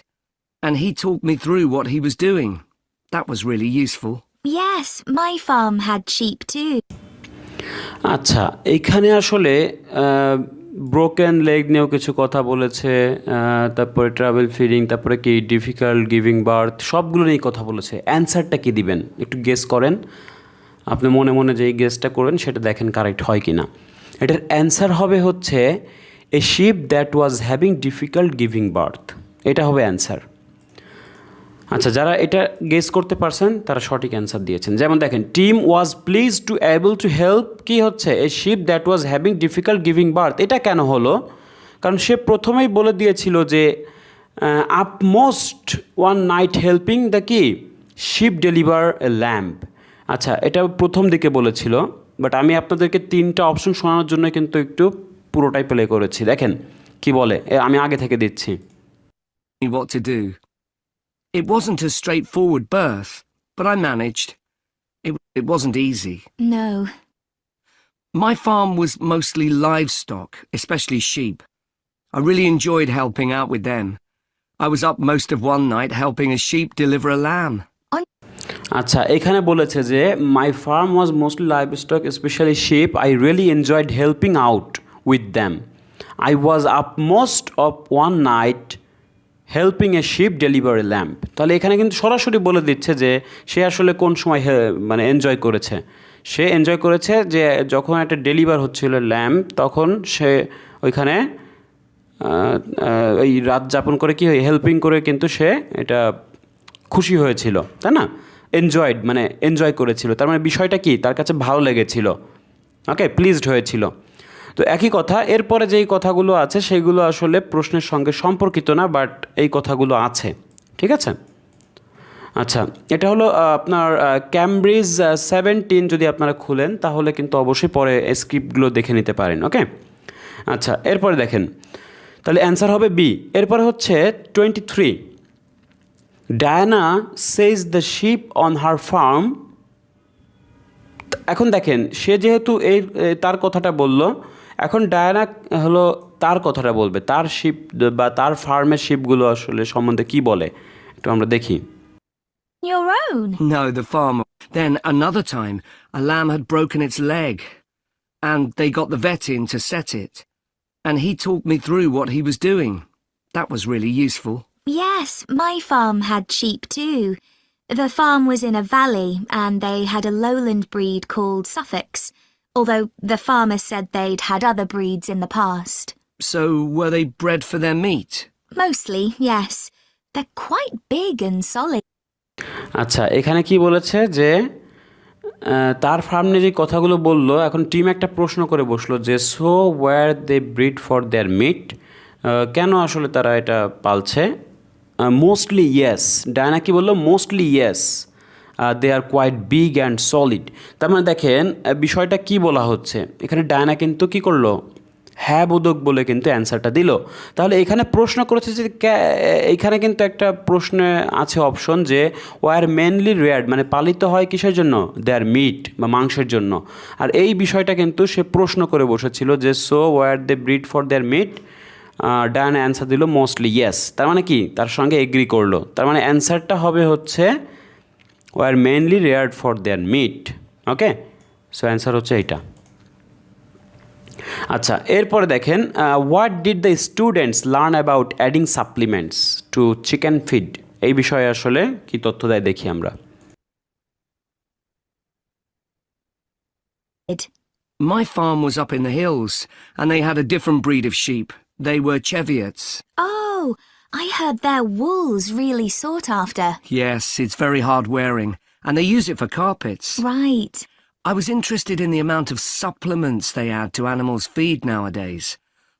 and he talked me through what he was doing. That was really useful. Yes, my farm had sheep too. আচ্ছা, এইখানে আসলে broken leg নিয়েও কিছু কথা বলেছে, তারপরে travel feeding, তারপরে কি ডিফিকাল্ট গিভিং বার্থ, সবগুলো নিয়েই কথা বলেছে। অ্যান্সারটা কি দিবেন একটু গেস করেন। আপনি মনে মনে যেই গেসটা করেন সেটা দেখেন কারেক্ট হয় কি না। এটার অ্যান্সার হবে হচ্ছে a sheep that was having difficult giving birth, এটা হবে অ্যান্সার। আচ্ছা, যারা এটা গেস করতে পারছেন তারা সঠিক অ্যান্সার দিয়েছেন। যেমন দেখেন, Tim was pleased to able to help, কী হচ্ছে a sheep that was having difficult giving birth. এটা কেন হলো? কারণ সে প্রথমেই বলে দিয়েছিল যে upmost one night helping the কি শিপ ডেলিভার এ ল্যাম্প। আচ্ছা, এটা প্রথম দিকে বলেছিল, বাট আমি আপনাদেরকে তিনটা অপশন শোনানোর জন্য কিন্তু একটু পুরোটাই প্লে করেছি। দেখেন কি বলে, আমি আগে থেকে দিচ্ছি। What to do. It wasn't a straightforward birth, but I managed. It wasn't easy. No. My farm was mostly livestock, especially sheep. I really enjoyed helping out with them. I was up most of one night helping a sheep deliver a lamb. আচ্ছা, এখানে বলেছে যে my farm was mostly livestock specially sheep, I really enjoyed helping out with them, I was up most of one night helping a sheep deliver a lamb. তাহলে এখানে কিন্তু সরাসরি বলে দিচ্ছে যে সে আসলে কোন সময় মানে এনজয় করেছে। সে এনজয় করেছে যে যখন একটা ডেলিভার হচ্ছিল ল্যাম্প, তখন সে ওইখানে এই রাত যাপন করে কি হেল্পিং করে কিন্তু সে এটা খুশি হয়েছিল, তাই না? এনজয়েড মানে এনজয় করেছিল, তার মানে বিষয়টা কি তার কাছে ভালো লেগেছিল, ওকে, প্লিজড হয়েছিল। তো একই কথা, এরপরে যেই কথাগুলো আছে সেইগুলো আসলে প্রশ্নের সঙ্গে সম্পর্কিত না, বাট এই কথাগুলো আছে, ঠিক আছে? আচ্ছা, এটা হলো আপনার ক্যামব্রিজ 17 যদি আপনারা খুলেন তাহলে কিন্তু অবশ্যই পরে স্ক্রিপ্টগুলো দেখে নিতে পারেন, ওকে? আচ্ছা, এরপরে দেখেন, তাহলে অ্যান্সার হবে বি। এরপরে হচ্ছে 23, Diana says the ship on her farm. এখন দেখেন, সে যেহেতু এই তার কথাটা বলল, এখন ডায়ানা হলো তার কথাটা বলবে, তার শিপ বা তার ফার্মের শিপগুলো আসলে সম্বন্ধে কি বলে একটু আমরা দেখি। Your own? No, the farmer. Then another time, a lamb had broken its leg, and they got the vet in to set it, and he talked me through what he was doing. That was really useful. Yes, my farm had sheep too. The farm was in a valley, and they had a lowland breed called Suffolks, although the farmer said they'd had other breeds in the past. So, were they bred for their meat? Mostly, yes. They're quite big and solid. আচ্ছা, এখানে কি বলেছে যে তার farm নিয়ে যে কথাগুলো বললো, এখন টিম একটা প্রশ্ন করে বসলো যে so were they breed for their meat, কেন আসলে তারা এটা পালছে? মোস্টলি ইয়েস, ডায়না কি বললো? Mostly yes, they are quite big and solid. তার মানে দেখেন বিষয়টা কি বলা হচ্ছে, এখানে ডায়না কিন্তু কি করলো? হ্যাঁ বোধক বলে কিন্তু অ্যান্সারটা দিল। তাহলে এখানে প্রশ্ন করেছে যে এইখানে কিন্তু একটা প্রশ্নে আছে অপশন যে ওয়ার মেনলি রেয়ার্ড, মানে পালিত হয় কিসের জন্য? দেয়ার মিট বা মাংসের জন্য। আর এই বিষয়টা কিন্তু সে প্রশ্ন করে বসেছিল যে so were they breed for their meat, Diana answer দিল মোস্টলি ইয়েস, তার মানে কি তার সঙ্গে এগ্রি করলো। তার মানে অ্যান্সারটা হবে হচ্ছে were mainly reared for their meat, okay? So answer হচ্ছে এইটা। আচ্ছা, এরপরে দেখেন, what did the students learn about adding supplements to chicken feed, এই বিষয়ে আসলে কি তথ্য দেয় দেখি আমরা। My farm was up in the hills, and they had a different breed of sheep. They were Cheviots. Oh, I heard their wool's really sought after. Yes, it's very hard wearing, and they use it for carpets. Right. I was interested in the amount of supplements they add to animals' feed nowadays,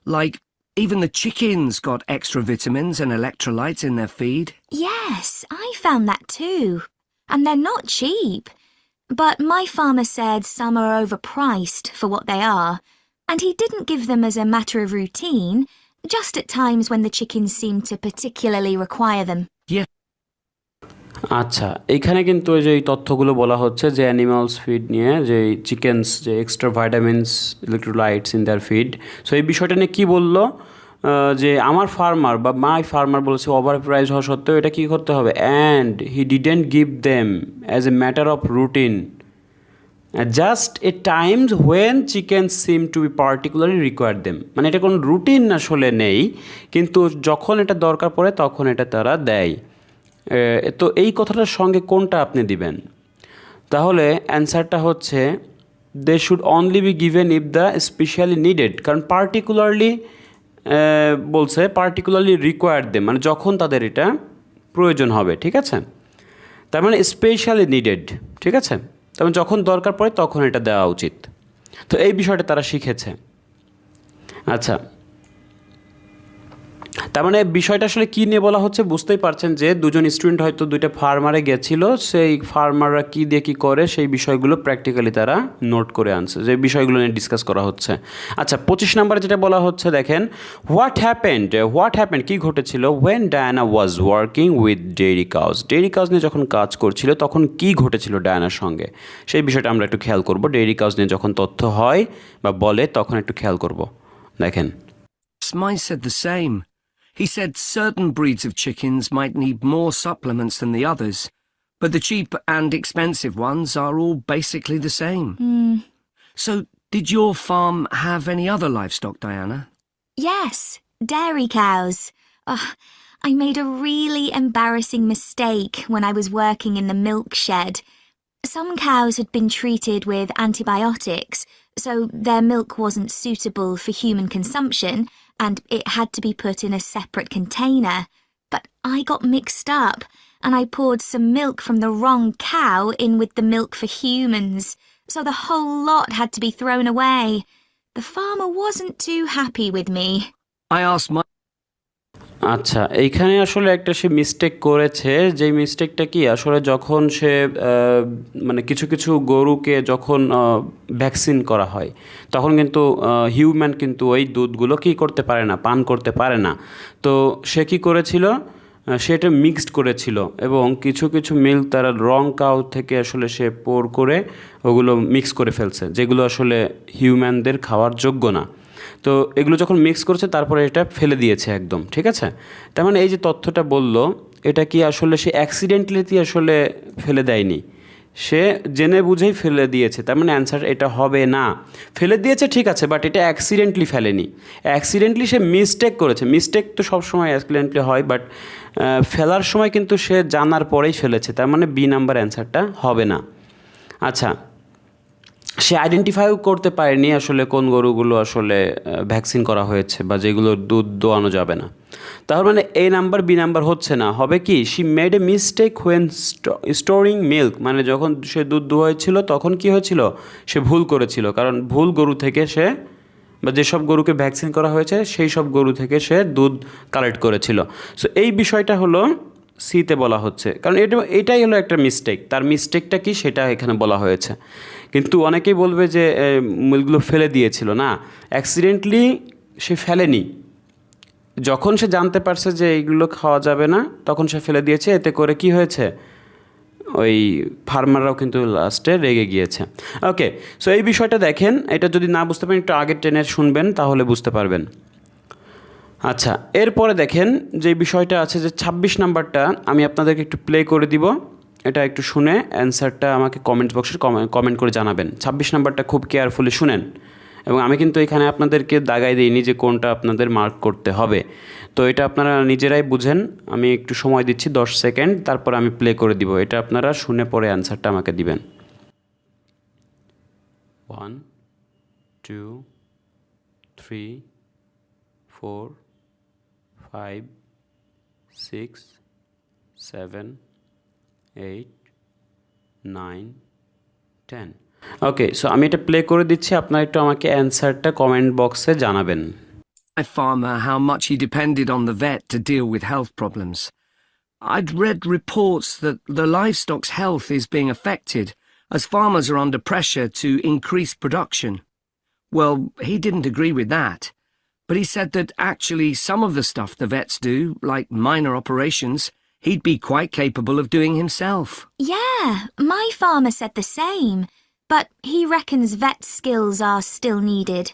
like Even the chickens got extra vitamins and electrolytes in their feed. Yes, I found that too. And they're not cheap. But my farmer said some are overpriced for what they are, and he didn't give them as a matter of routine, just at times when the chickens seemed to particularly require them. Yeah. আচ্ছা, এখানে কিন্তু ওই যে এই তথ্যগুলো বলা হচ্ছে যে অ্যানিমালস ফিড নিয়ে, যে চিকেনস যে extra vitamins electrolytes in their feed. So এই বিষয়টা নিয়ে কী বললো, যে আমার ফার্মার বা মাই ফার্মার বলেছে ওভার প্রাইস হওয়া সত্ত্বেও এটা কী করতে হবে, and he didn't give them as a matter of routine just a times when chicken seem to be particularly require them. মানে এটা কোনো রুটিন আসলে নেই, কিন্তু যখন এটা দরকার পড়ে তখন এটা তারা দেয়। তো এই কথাটার সঙ্গে কোনটা আপনি দিবেন? তাহলে অ্যান্সারটা হচ্ছে they should only be given if the specially needed, কারণ পার্টিকুলারলি বলছে পার্টিকুলারলি রিকোয়ার্ড দেম, মানে যখন তাদের এটা প্রয়োজন হবে, ঠিক আছে? তার মানে স্পেশালি নিডেড, ঠিক আছে? তার মানে যখন দরকার পড়ে তখন এটা দেওয়া উচিত। তো এই বিষয়টা তারা শিখেছে। আচ্ছা, তার মানে বিষয়টা আসলে কী নিয়ে বলা হচ্ছে বুঝতেই পারছেন, যে দুজন স্টুডেন্ট হয়তো দুইটা ফার্মারে গেছিলো, সেই ফার্মাররা কী দিয়ে কী করে সেই বিষয়গুলো প্র্যাকটিক্যালি তারা নোট করে আনছে, যে বিষয়গুলো নিয়ে ডিসকাস করা হচ্ছে। আচ্ছা, 25 নম্বরে যেটা বলা হচ্ছে দেখেন, হোয়াট হ্যাপেন্ড কী ঘটেছিল when Diana was working with dairy cows নিয়ে যখন কাজ করছিল তখন কী ঘটেছিল ডায়ানার সঙ্গে, সেই বিষয়টা আমরা একটু খেয়াল করব। ডেইরি কাউজ নিয়ে যখন তথ্য হয় বা বলে তখন একটু খেয়াল করব। দেখেন, Smythe said the same. He said certain breeds of chickens might need more supplements than the others, but the cheap and expensive ones are all basically the same. So, did your farm have any other livestock, Diana? Yes, dairy cows. I made a really embarrassing mistake when I was working in the milk shed. Some cows had been treated with antibiotics, so their milk wasn't suitable for human consumption, and it had to be put in a separate container. But I got mixed up, and I poured some milk from the wrong cow in with the milk for humans, so the whole lot had to be thrown away. The farmer wasn't too happy with me. I asked my আচ্ছা, এইখানে আসলে একটা সে mistake করেছে, যেই মিস্টেকটা কি আসলে যখন সে মানে কিছু কিছু গরুকে যখন ভ্যাকসিন করা হয় তখন কিন্তু হিউম্যান কিন্তু ওই দুধগুলো কী করতে পারে না, পান করতে পারে না। তো সে কী করেছিল, সেটা মিক্সড করেছিল এবং কিছু কিছু মিল্ক তারা রং কাউ থেকে আসলে সে পোর করে ওগুলো মিক্স করে ফেলছে, যেগুলো আসলে হিউম্যানদের খাওয়ার যোগ্য না। তো এগুলো যখন মিক্স করছে তারপরে এটা ফেলে দিয়েছে একদম, ঠিক আছে? তার মানে এই যে তথ্যটা বললো এটা কি আসলে সে অ্যাক্সিডেন্টালি আসলে ফেলে দেয়নি, সে জেনে বুঝেই ফেলে দিয়েছে। তার মানে অ্যান্সার এটা হবে না। ফেলে দিয়েছে ঠিক আছে, বাট এটা অ্যাক্সিডেন্টলি ফেলেনি, অ্যাক্সিডেন্টলি সে মিস্টেক করেছে। মিস্টেক তো সবসময় অ্যাক্সিডেন্টলি হয়, বাট ফেলার সময় কিন্তু সে জানার পরেই ফেলেছে। তার মানে বি নাম্বার অ্যান্সারটা হবে না। আচ্ছা, সে আইডেন্টিফাইও করতে পারেনি আসলে কোন গরুগুলো আসলে ভ্যাকসিন করা হয়েছে বা যেগুলোর দুধ দোয়ানো যাবে না। তাহলে মানে এ নাম্বার বি নাম্বার হচ্ছে না, হবে কি she made a mistake when storing milk, মানে যখন সে দুধ দোয়াইছিল তখন কি হয়েছিল, সে ভুল করেছিল, কারণ ভুল গরু থেকে সে বা যেসব গরুকে ভ্যাকসিন করা হয়েছে সেই সব গরু থেকে সে দুধ কালেক্ট করেছিল। সো এই বিষয়টা হলো সিতে বলা হচ্ছে, কারণ এটাই হলো একটা মিস্টেক। তার মিস্টেকটা কি সেটা এখানে বলা হয়েছে। কিন্তু অনেকেই বলবে যে মিলগুলো ফেলে দিয়েছিল, না, অ্যাক্সিডেন্টলি সে ফেলেনি। যখন সে জানতে পারছে যে এইগুলো খাওয়া যাবে না তখন সে ফেলে দিয়েছে। এতে করে কি হয়েছে, ওই ফার্মাররাও কিন্তু লাস্টে রেগে গিয়েছে। ওকে, সো এই বিষয়টা দেখেন, এটা যদি না বুঝতে পারেন একটু আগের টেনে শুনবেন তাহলে বুঝতে পারবেন। আচ্ছা, এরপরে দেখেন যে বিষয়টা আছে যে 26 নাম্বারটা আমি আপনাদেরকে একটু প্লে করে দিব, এটা একটু শুনে অ্যান্সারটা আমাকে কমেন্টস বক্সে কমেন্ট করে জানাবেন। 26 নাম্বারটা খুব কেয়ারফুলি শুনেন, এবং আমি কিন্তু এখানে আপনাদেরকে দাগাই দিইনি যে কোনটা আপনাদের মার্ক করতে হবে। তো এটা আপনারা নিজেরাই বুঝেন। আমি একটু সময় দিচ্ছি 10 সেকেন্ড, তারপর আমি প্লে করে দিব। এটা আপনারা শুনে পরে অ্যান্সারটা আমাকে দিবেন। 1 2 3 4 5 6 7 8 9 10। ওকে, সো আমি এটা প্লে করে দিচ্ছি, আপনারা একটু আমাকে অ্যান্সারটা কমেন্ট বক্সে জানাবেন। My farmer how much he depended on the vet to deal with health problems. I'd read reports that the livestock's health is being affected as farmers are under pressure to increase production. Well, he didn't agree with that, but he said that actually some of the stuff the vets do, like minor operations, he'd be quite capable of doing himself. Yeah, my farmer said the same, but he reckons vet skills are still needed.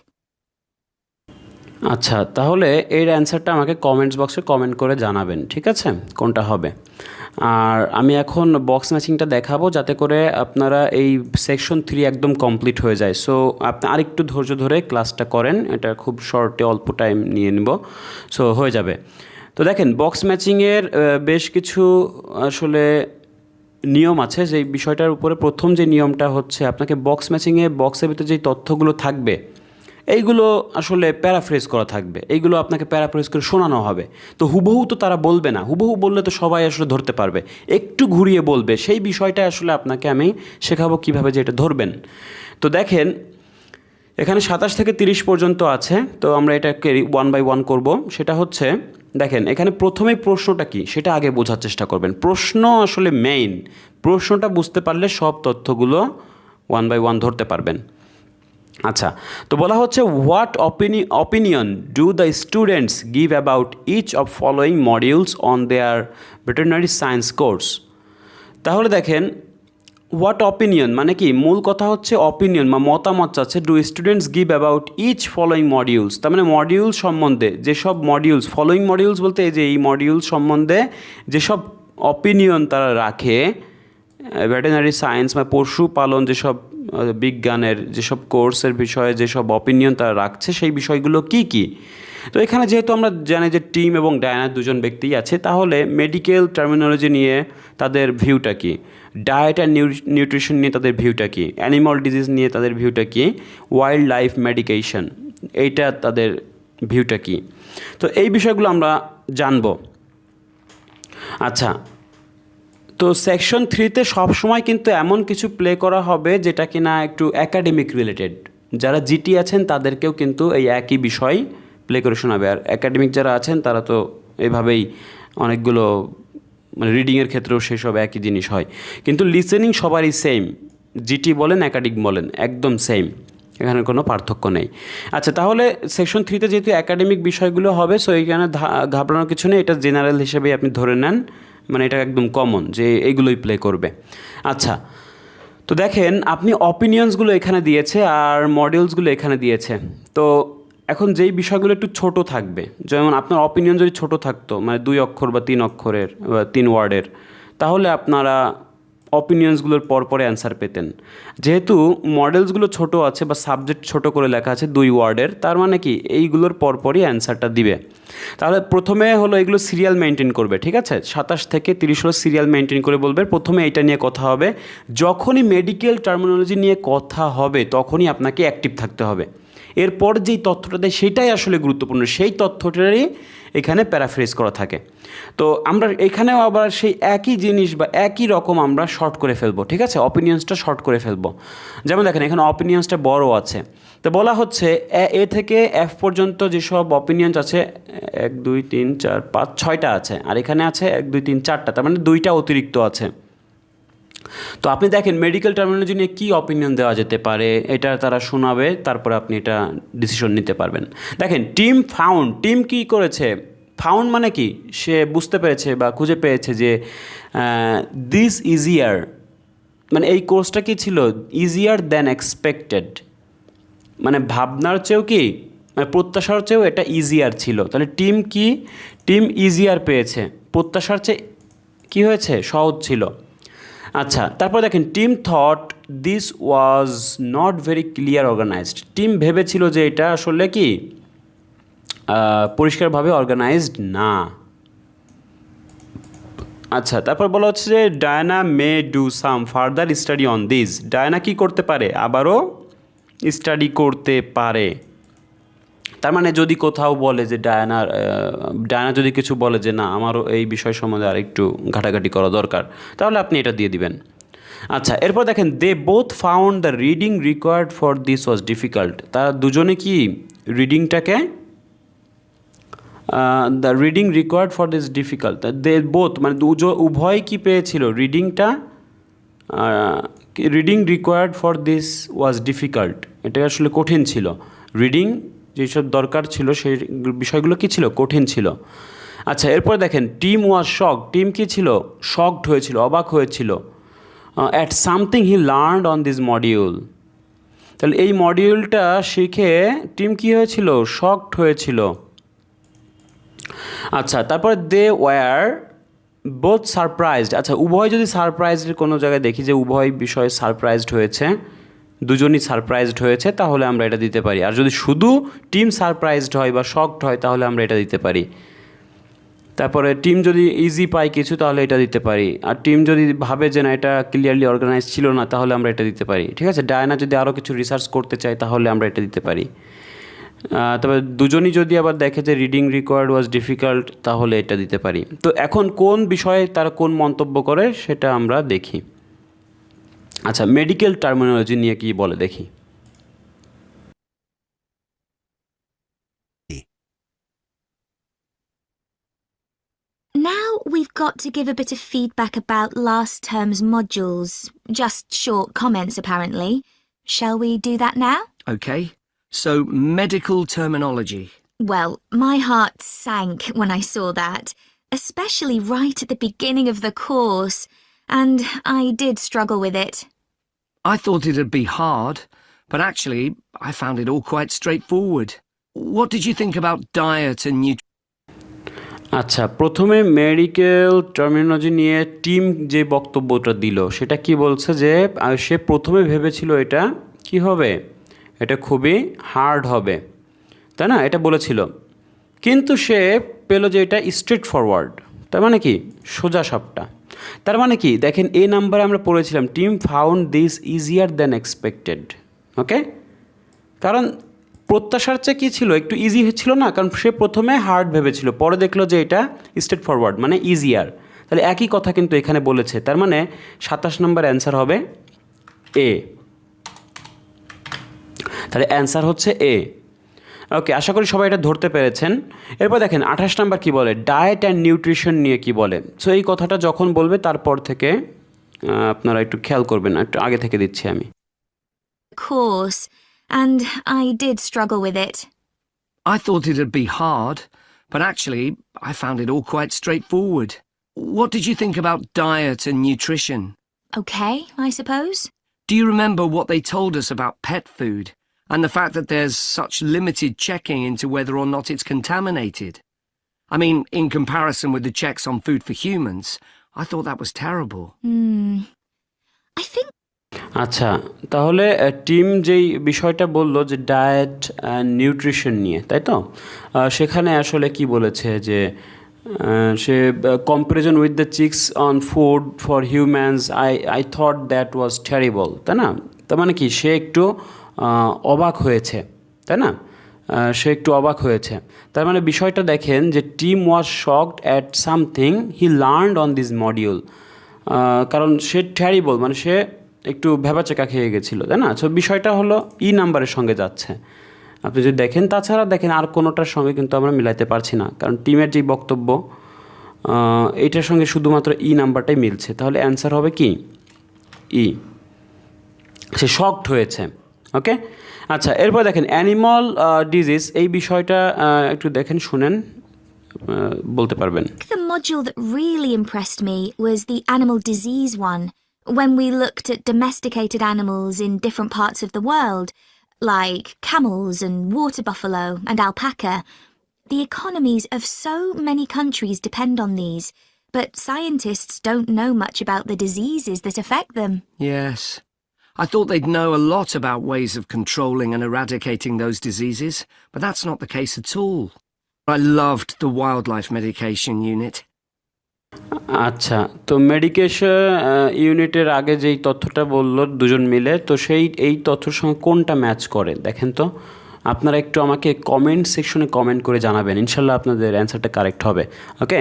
আচ্ছা, তাহলে এর অ্যান্সারটা আমাকে comments বক্সে comment করে জানাবেন, ঠিক আছে, কোনটা হবে। আর আমি এখন বক্স ম্যাচিংটা দেখাবো যাতে করে আপনারা এই সেকশন 3 একদম কমপ্লিট হয়ে যায়। সো আপনি আরেকটু ধৈর্য ধরে ক্লাসটা করেন, এটা খুব শর্টে অল্প টাইম নিয়ে নেব, সো হয়ে যাবে। তো দেখেন বক্স ম্যাচিংয়ের বেশ কিছু আসলে নিয়ম আছে, যে বিষয়টার উপরে প্রথম যে নিয়মটা হচ্ছে আপনাকে বক্স ম্যাচিংয়ে বক্সের ভিতরে যেই তথ্যগুলো থাকবে এইগুলো আসলে প্যারাফ্রেজ করা থাকবে, এইগুলো আপনাকে প্যারাফ্রেজ করে শোনানো হবে। তো হুবহু তো তারা বলবে না, হুবহু বললে তো সবাই আসলে ধরতে পারবে, একটু ঘুরিয়ে বলবে, সেই বিষয়টা আসলে আপনাকে আমি শেখাবো কীভাবে যে এটা ধরবেন। তো দেখেন এখানে 27 থেকে 30 পর্যন্ত আছে, তো আমরা এটাকে 1 বাই 1 করব। সেটা হচ্ছে দেখেন এখানে প্রথমেই প্রশ্নটা কি সেটা আগে বোঝার চেষ্টা করবেন। প্রশ্ন আসলে মেইন, প্রশ্নটা বুঝতে পারলে সব তথ্যগুলো 1 বাই 1 ধরতে পারবেন। আচ্ছা, তো বলা হচ্ছে what opinion do the students give about each of following modules on their veterinary science course. তাহলে দেখেন হোয়াট অপিনিয়ন মানে কি, মূল কথা হচ্ছে অপিনিয়ন বা মতামত চাচ্ছে, do students give about each following modules, তার মানে মডিউল সম্বন্ধে যেসব মডিউলস, ফলোয়িং মডিউলস বলতে এই যে এই মডিউল সম্বন্ধে যেসব অপিনিয়ন তারা রাখে, ভেটেরিনারি সায়েন্স বা পশুপালন যেসব বিজ্ঞানের যেসব কোর্সের বিষয়ে যেসব অপিনিয়ন তারা রাখছে সেই বিষয়গুলো কি কি। তো এখানে যেহেতু আমরা জানি যে টিম এবং ডায়ানা দুজন ব্যক্তিই আছে, তাহলে মেডিকেল টার্মিনোলজি নিয়ে তাদের ভিউটা কি, ডায়েট অ্যান্ড নিউট্রিশন নিয়ে তাদের ভিউটা কি, অ্যানিমাল ডিজিজ নিয়ে তাদের ভিউটা কি, ওয়াইল্ড লাইফ মেডিকেশন এইটা তাদের ভিউটা কি। তো এই বিষয়গুলো আমরা জানব। আচ্ছা, তো সেকশন 3তে সবসময় কিন্তু এমন কিছু প্লে করা হবে যেটা কিনা একটু একাডেমিক রিলেটেড। যারা জিটি আছেন তাদেরকেও কিন্তু এই একই বিষয় প্লে করে শোনাবে, আর একাডেমিক যারা আছেন তারা তো এভাবেই অনেকগুলো মানে রিডিংয়ের ক্ষেত্রেও সেসব একই জিনিস হয়, কিন্তু লিসেনিং সবারই সেম, জিটি বলেন একাডেমিক বলেন একদম সেম, এখানে কোনো পার্থক্য নেই। আচ্ছা, তাহলে সেকশন 3তে যেহেতু একাডেমিক বিষয়গুলো হবে, সো এইখানে ঘাবড়ানোর কিছু নেই, এটা জেনারেল হিসেবেই আপনি ধরে নেন, মানে এটা একদম কমন যে এইগুলোই প্লে করবে। আচ্ছা, তো দেখেন আপনি অপিনিয়ন্সগুলো এখানে দিয়েছে আর মডিউলসগুলো এখানে দিয়েছে। তো এখন যেই বিষয়গুলো একটু ছোট থাকবে, যেমন আপনার অপিনিয়ন যদি ছোট থাকতো মানে 2 অক্ষর বা 3 অক্ষরের বা 3 ওয়ার্ডের, তাহলে আপনারা অপিনিয়ন্সগুলোর পরপরে অ্যান্সার পেতেন। যেহেতু মডেলসগুলো ছোট আছে বা সাবজেক্ট ছোট করে লেখা আছে 2 ওয়ার্ডের, তার মানে কি এইগুলোর পরপরই অ্যান্সারটা দিবে। তাহলে প্রথমে হলো এগুলো সিরিয়াল মেনটেন করবে, ঠিক আছে, 27 থেকে 30 হলো সিরিয়াল মেনটেন করে বলবে প্রথমে এইটা নিয়ে কথা হবে। যখনই মেডিকেল টার্মিনোলজি নিয়ে কথা হবে তখনই আপনাকে অ্যাক্টিভ থাকতে হবে। এরপর যেই তথ্যটা দেয় সেটাই আসলে গুরুত্বপূর্ণ, সেই তথ্যটারই এখানে প্যারাফ্রেজ করা থাকে। তো আমরা এখানেও আবার সেই একই জিনিস বা একই রকম আমরা শর্ট করে ফেলবো, ঠিক আছে, অপিনিয়ন্সটা শর্ট করে ফেলবো। যেমন দেখেন এখানে অপিনিয়ন্সটা বড় আছে, তো বলা হচ্ছে এ থেকে এফ পর্যন্ত যেসব অপিনিয়ন্স আছে 1 2 3 4 5 6টা আছে, আর এখানে আছে 1 2 3 4টা, তার মানে 2টা অতিরিক্ত আছে। তো আপনি দেখেন মেডিকেল টার্মিনোলজি নিয়ে কী অপিনিয়ন দেওয়া যেতে পারে, এটা তারা শোনাবে, তারপরে আপনি এটা ডিসিশন নিতে পারবেন। দেখেন টিম ফাউন্ড, টিম কী করেছে, ফাউন্ড মানে কি, সে বুঝতে পেরেছে বা খুঁজে পেয়েছে যে দিস ইজিয়ার, মানে এই কোর্সটা কি ছিল, ইজিয়ার দ্যান এক্সপেক্টেড, মানে ভাবনার চেয়েও কি মানে প্রত্যাশার চেয়েও এটা ইজিয়ার ছিল। তাহলে টিম কি, টিম ইজিয়ার পেয়েছে, প্রত্যাশার চেয়ে কী হয়েছে, সহজ ছিল। আচ্ছা, তারপর দেখেন team thought this was not very clear organized, team ভেবেছিল যে এটা আসলে কি পরিষ্কারভাবে অর্গানাইজড না। আচ্ছা, তারপর বলা হচ্ছে যে Diana may do some further study on this, Diana কী করতে পারে, আবারও স্টাডি করতে পারে। তার মানে যদি কোথাও বলে যে ডায়ানা যদি কিছু বলে যে না আমারও এই বিষয় সম্বন্ধে আর একটু ঘাটাঘাটি করা দরকার, তাহলে আপনি এটা দিয়ে দিবেন। আচ্ছা, এরপর দেখেন they both found the reading required for this was difficult, তারা দুজনে কি রিডিংটাকে the reading required for this difficult, they both মানে উভয় কি পেয়েছিল, রিডিংটা reading required for this was difficult, এটা আসলে কঠিন ছিল। রিডিং যেসব দরকার ছিল সেই বিষয়গুলো কী ছিল, কঠিন ছিল। আচ্ছা, এরপর দেখেন টিম ওয়াজ শক, টিম কী ছিল, শকড হয়েছিল, অবাক হয়েছিল। At something he learned on this module, তাহলে এই মডিউলটা শিখে টিম কী হয়েছিল, শকড হয়েছিল। আচ্ছা, তারপরে দে ওয়্যার বোথ সারপ্রাইজড, আচ্ছা উভয় যদি সারপ্রাইজড কোনো জায়গায় দেখি যে উভয় বিষয়ে সারপ্রাইজড হয়েছে, দুজনই সারপ্রাইজড হয়েছে, তাহলে আমরা এটা দিতে পারি। আর যদি শুধু টিম সারপ্রাইজড হয় বা শকড হয় তাহলে আমরা এটা দিতে পারি। তারপরে টিম যদি ইজি পায় কিছু তাহলে এটা দিতে পারি। আর টিম যদি ভাবে যে না এটা ক্লিয়ারলি অর্গানাইজ ছিল না তাহলে আমরা এটা দিতে পারি। ঠিক আছে, ডায়ানা যদি আরও কিছু রিসার্চ করতে চায় তাহলে আমরা এটা দিতে পারি। তবে দুজনই যদি আবার দেখে যে রিডিং রিকোয়ার্ড ওয়াজ ডিফিকাল্ট তাহলে এটা দিতে পারি। তো এখন কোন বিষয়ে তারা কোন মন্তব্য করে সেটা আমরা দেখি। আচ্ছা, মেডিকেল টার্মিনোলজি নিয়ে কি বলে দেখি। Now we've got to give a bit of feedback about last term's modules. Just short comments, apparently. Shall we do that now? Okay, so medical terminology. Well, my heart sank when I saw that, especially right at the beginning of the course, and I did struggle with it. I thought it'd be hard, but actually I found it all quite straightforward. What did you think about diet and nutrition? আচ্ছা, প্রথমে medical terminology নিয়ে team যে বক্তব্যটা দিল সেটা কি বলছে যে সে প্রথমে ভেবেছিল এটা কি হবে, এটা খুবই হার্ড হবে, তাই না, এটা বলেছিল। কিন্তু সে পেল যে এটা স্ট্রেট ফরওয়ার্ড, তার মানে কি সোজা সাপটা। তার মানে কি দেখেন, এই নাম্বারে আমরা পড়েছিলাম Tim found this easier than expected. Okay, কারণ প্রত্যাশার চেয়ে কী ছিল, একটু ইজি হচ্ছিল না, কারণ সে প্রথমে হার্ড ভেবেছিল, পরে দেখলো যে এটা স্ট্রেট ফরওয়ার্ড মানে ইজিয়ার। তাহলে একই কথা কিন্তু এখানে বলেছে, তার মানে 27 নম্বর অ্যান্সার হবে এ। তাহলে অ্যান্সার হচ্ছে এ। ওকে, আশা করি সবাই এটা ধরতে পেরেছেন। এরপর দেখেন 28 নাম্বার কী বলে, ডায়েট অ্যান্ড নিউট্রিশন নিয়ে কি বলে। সো এই কথাটা যখন বলবে তারপর থেকে আপনারা একটু খেয়াল করবেন, একটু আগে থেকে দিচ্ছি আমি। Course, and I did struggle with it. I thought it'd be hard, but actually I found it all quite straightforward. What did you think about diet and nutrition? Okay, I suppose. Do you remember what they told us about pet food and the fact that there's such limited checking into whether or not it's contaminated? I mean, in comparison with the checks on food for humans, I thought that was terrible. I think আচ্ছা, তাহলে team যেই বিষয়টা বললো যে diet and nutrition নিয়ে, তাই তো, সেখানে আসলে কি বলেছে যে সে comparison with the chicks on food for humans I thought that was terrible, তাই না। তার মানে কি সে একটু অবাক হয়েছে, তাই না, সে একটু অবাক হয়েছে। তার মানে বিষয়টা দেখেন যে team was shocked at something he learned on this module, কারণ সে টেরিবল মানে সে একটু ভেবাচেকা খেয়ে গেছিলো, তাই না। সো বিষয়টা হলো ই নাম্বারের সঙ্গে যাচ্ছে আপনি যদি দেখেন। তাছাড়া দেখেন আর কোনোটার সঙ্গে কিন্তু আমরা মিলাইতে পারছি না, কারণ টিমের যেই বক্তব্য এইটার সঙ্গে শুধুমাত্র ই নাম্বারটাই মিলছে। তাহলে অ্যান্সার হবে কি ই, সে শকড হয়েছে। ওকে, আচ্ছা, এরপর দেখেন অ্যানিমাল ডিজিজ, এই বিষয়টা একটু দেখেন শুনেন, বলতে পারবেন। the module that really impressed me was the animal disease one, when we looked at domesticated animals in different parts of the world, like camels and water buffalo and alpaca. The economies of so many countries depend on these, but scientists don't know much about the diseases that affect them. Yes. I thought they'd know a lot about ways of controlling and eradicating those diseases, but that's not the case at all. I loved the wildlife medication unit. আচ্ছা, তো medication ইউনিটের আগে যেই তথ্যটা বললো দুজন মিলে, তো এই তথ্যের সঙ্গে কোনটা ম্যাচ করে দেখেন তো। আপনারা একটু আমাকে কমেন্ট সেকশনে কমেন্ট করে জানাবেন, ইনশাল্লাহ আপনাদের অ্যান্সারটা কারেক্ট হবে। ওকে,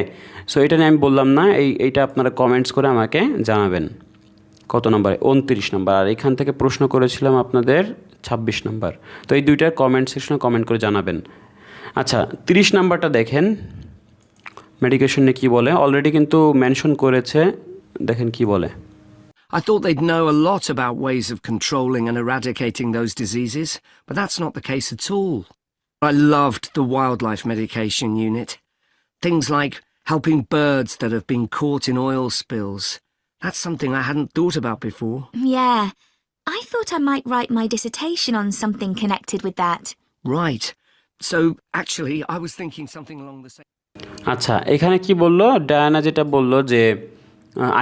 সো এটা নিয়ে আমি বললাম না, এইটা আপনারা কমেন্টস করে আমাকে জানাবেন কত নম্বরে, 29 নম্বর। আর এখান থেকে প্রশ্ন করেছিলাম আপনাদের 26 নম্বর। তো এই দুইটার কমেন্ট সেকশনে কমেন্ট করে জানাবেন। আচ্ছা 30 নাম্বারটা দেখেন মেডিকেশনে কি বলে অলরেডি কিন্তু মেনশন করেছে দেখেন কি বলে I thought they'd know a lot about ways of controlling and eradicating those diseases, but that's not the case at all. I loved the wildlife medication unit. Things like helping birds that have been caught in oil spills. That's something I hadn't thought about before. Yeah, I thought I might write my dissertation on something connected with that. Right. So, actually, I was thinking something along the same... আচ্ছা এখানে কি বললো Diana যেটা বললো যে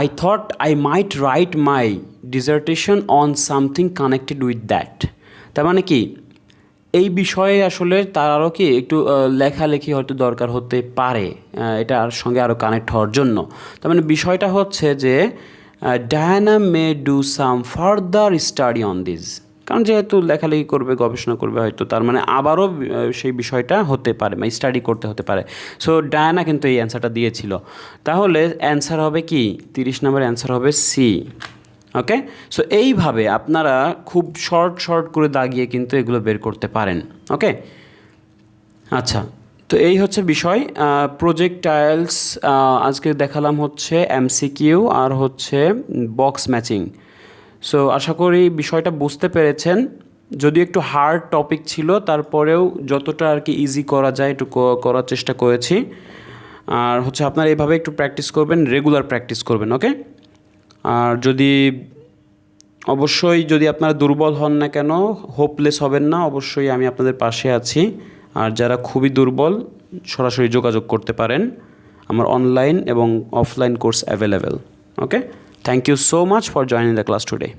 I thought I might write my dissertation on something connected with that. তার মানে কি এই বিষয়ে আসলে তার আরও কি একটু লেখালেখি হয়তো দরকার হতে পারে এটার সঙ্গে আরও কানেক্ট হওয়ার জন্য তার মানে বিষয়টা হচ্ছে যে Diana may do some further study on this কারণ যেহেতু লেখালেখি করবে গবেষণা করবে হয়তো তার মানে আবারও সেই বিষয়টা হতে পারে বা স্টাডি করতে হতে পারে সো ডায়ানা কিন্তু এই অ্যান্সারটা দিয়েছিল তাহলে অ্যান্সার হবে কি 30 নম্বর অ্যান্সার হবে সি ওকে সো এইভাবে আপনারা খুব শর্ট করে দাগিয়ে কিন্তু এগুলো বের করতে পারেন ওকে আচ্ছা তো এই হচ্ছে বিষয় প্রজেক্টাইলস আজকে দেখালাম হচ্ছে এমসিকিউ আর হচ্ছে বক্স ম্যাচিং সো আশা করি বিষয়টা বুঝতে পেরেছেন যদি একটু হার্ড টপিক ছিল তারপরেও যতটা আর কি ইজি করা যায় একটু করার চেষ্টা করেছি আর হচ্ছে আপনারা এইভাবে একটু প্র্যাকটিস করবেন রেগুলার প্র্যাকটিস করবেন ওকে আর অবশ্যই যদি আপনারা দুর্বল হন না কেন হোপলেস হবেন না অবশ্যই আমি আপনাদের পাশে আছি আর যারা খুবই দুর্বল সরাসরি যোগাযোগ করতে পারেন আমার অনলাইন এবং offline course available okay thank you so much for joining the class today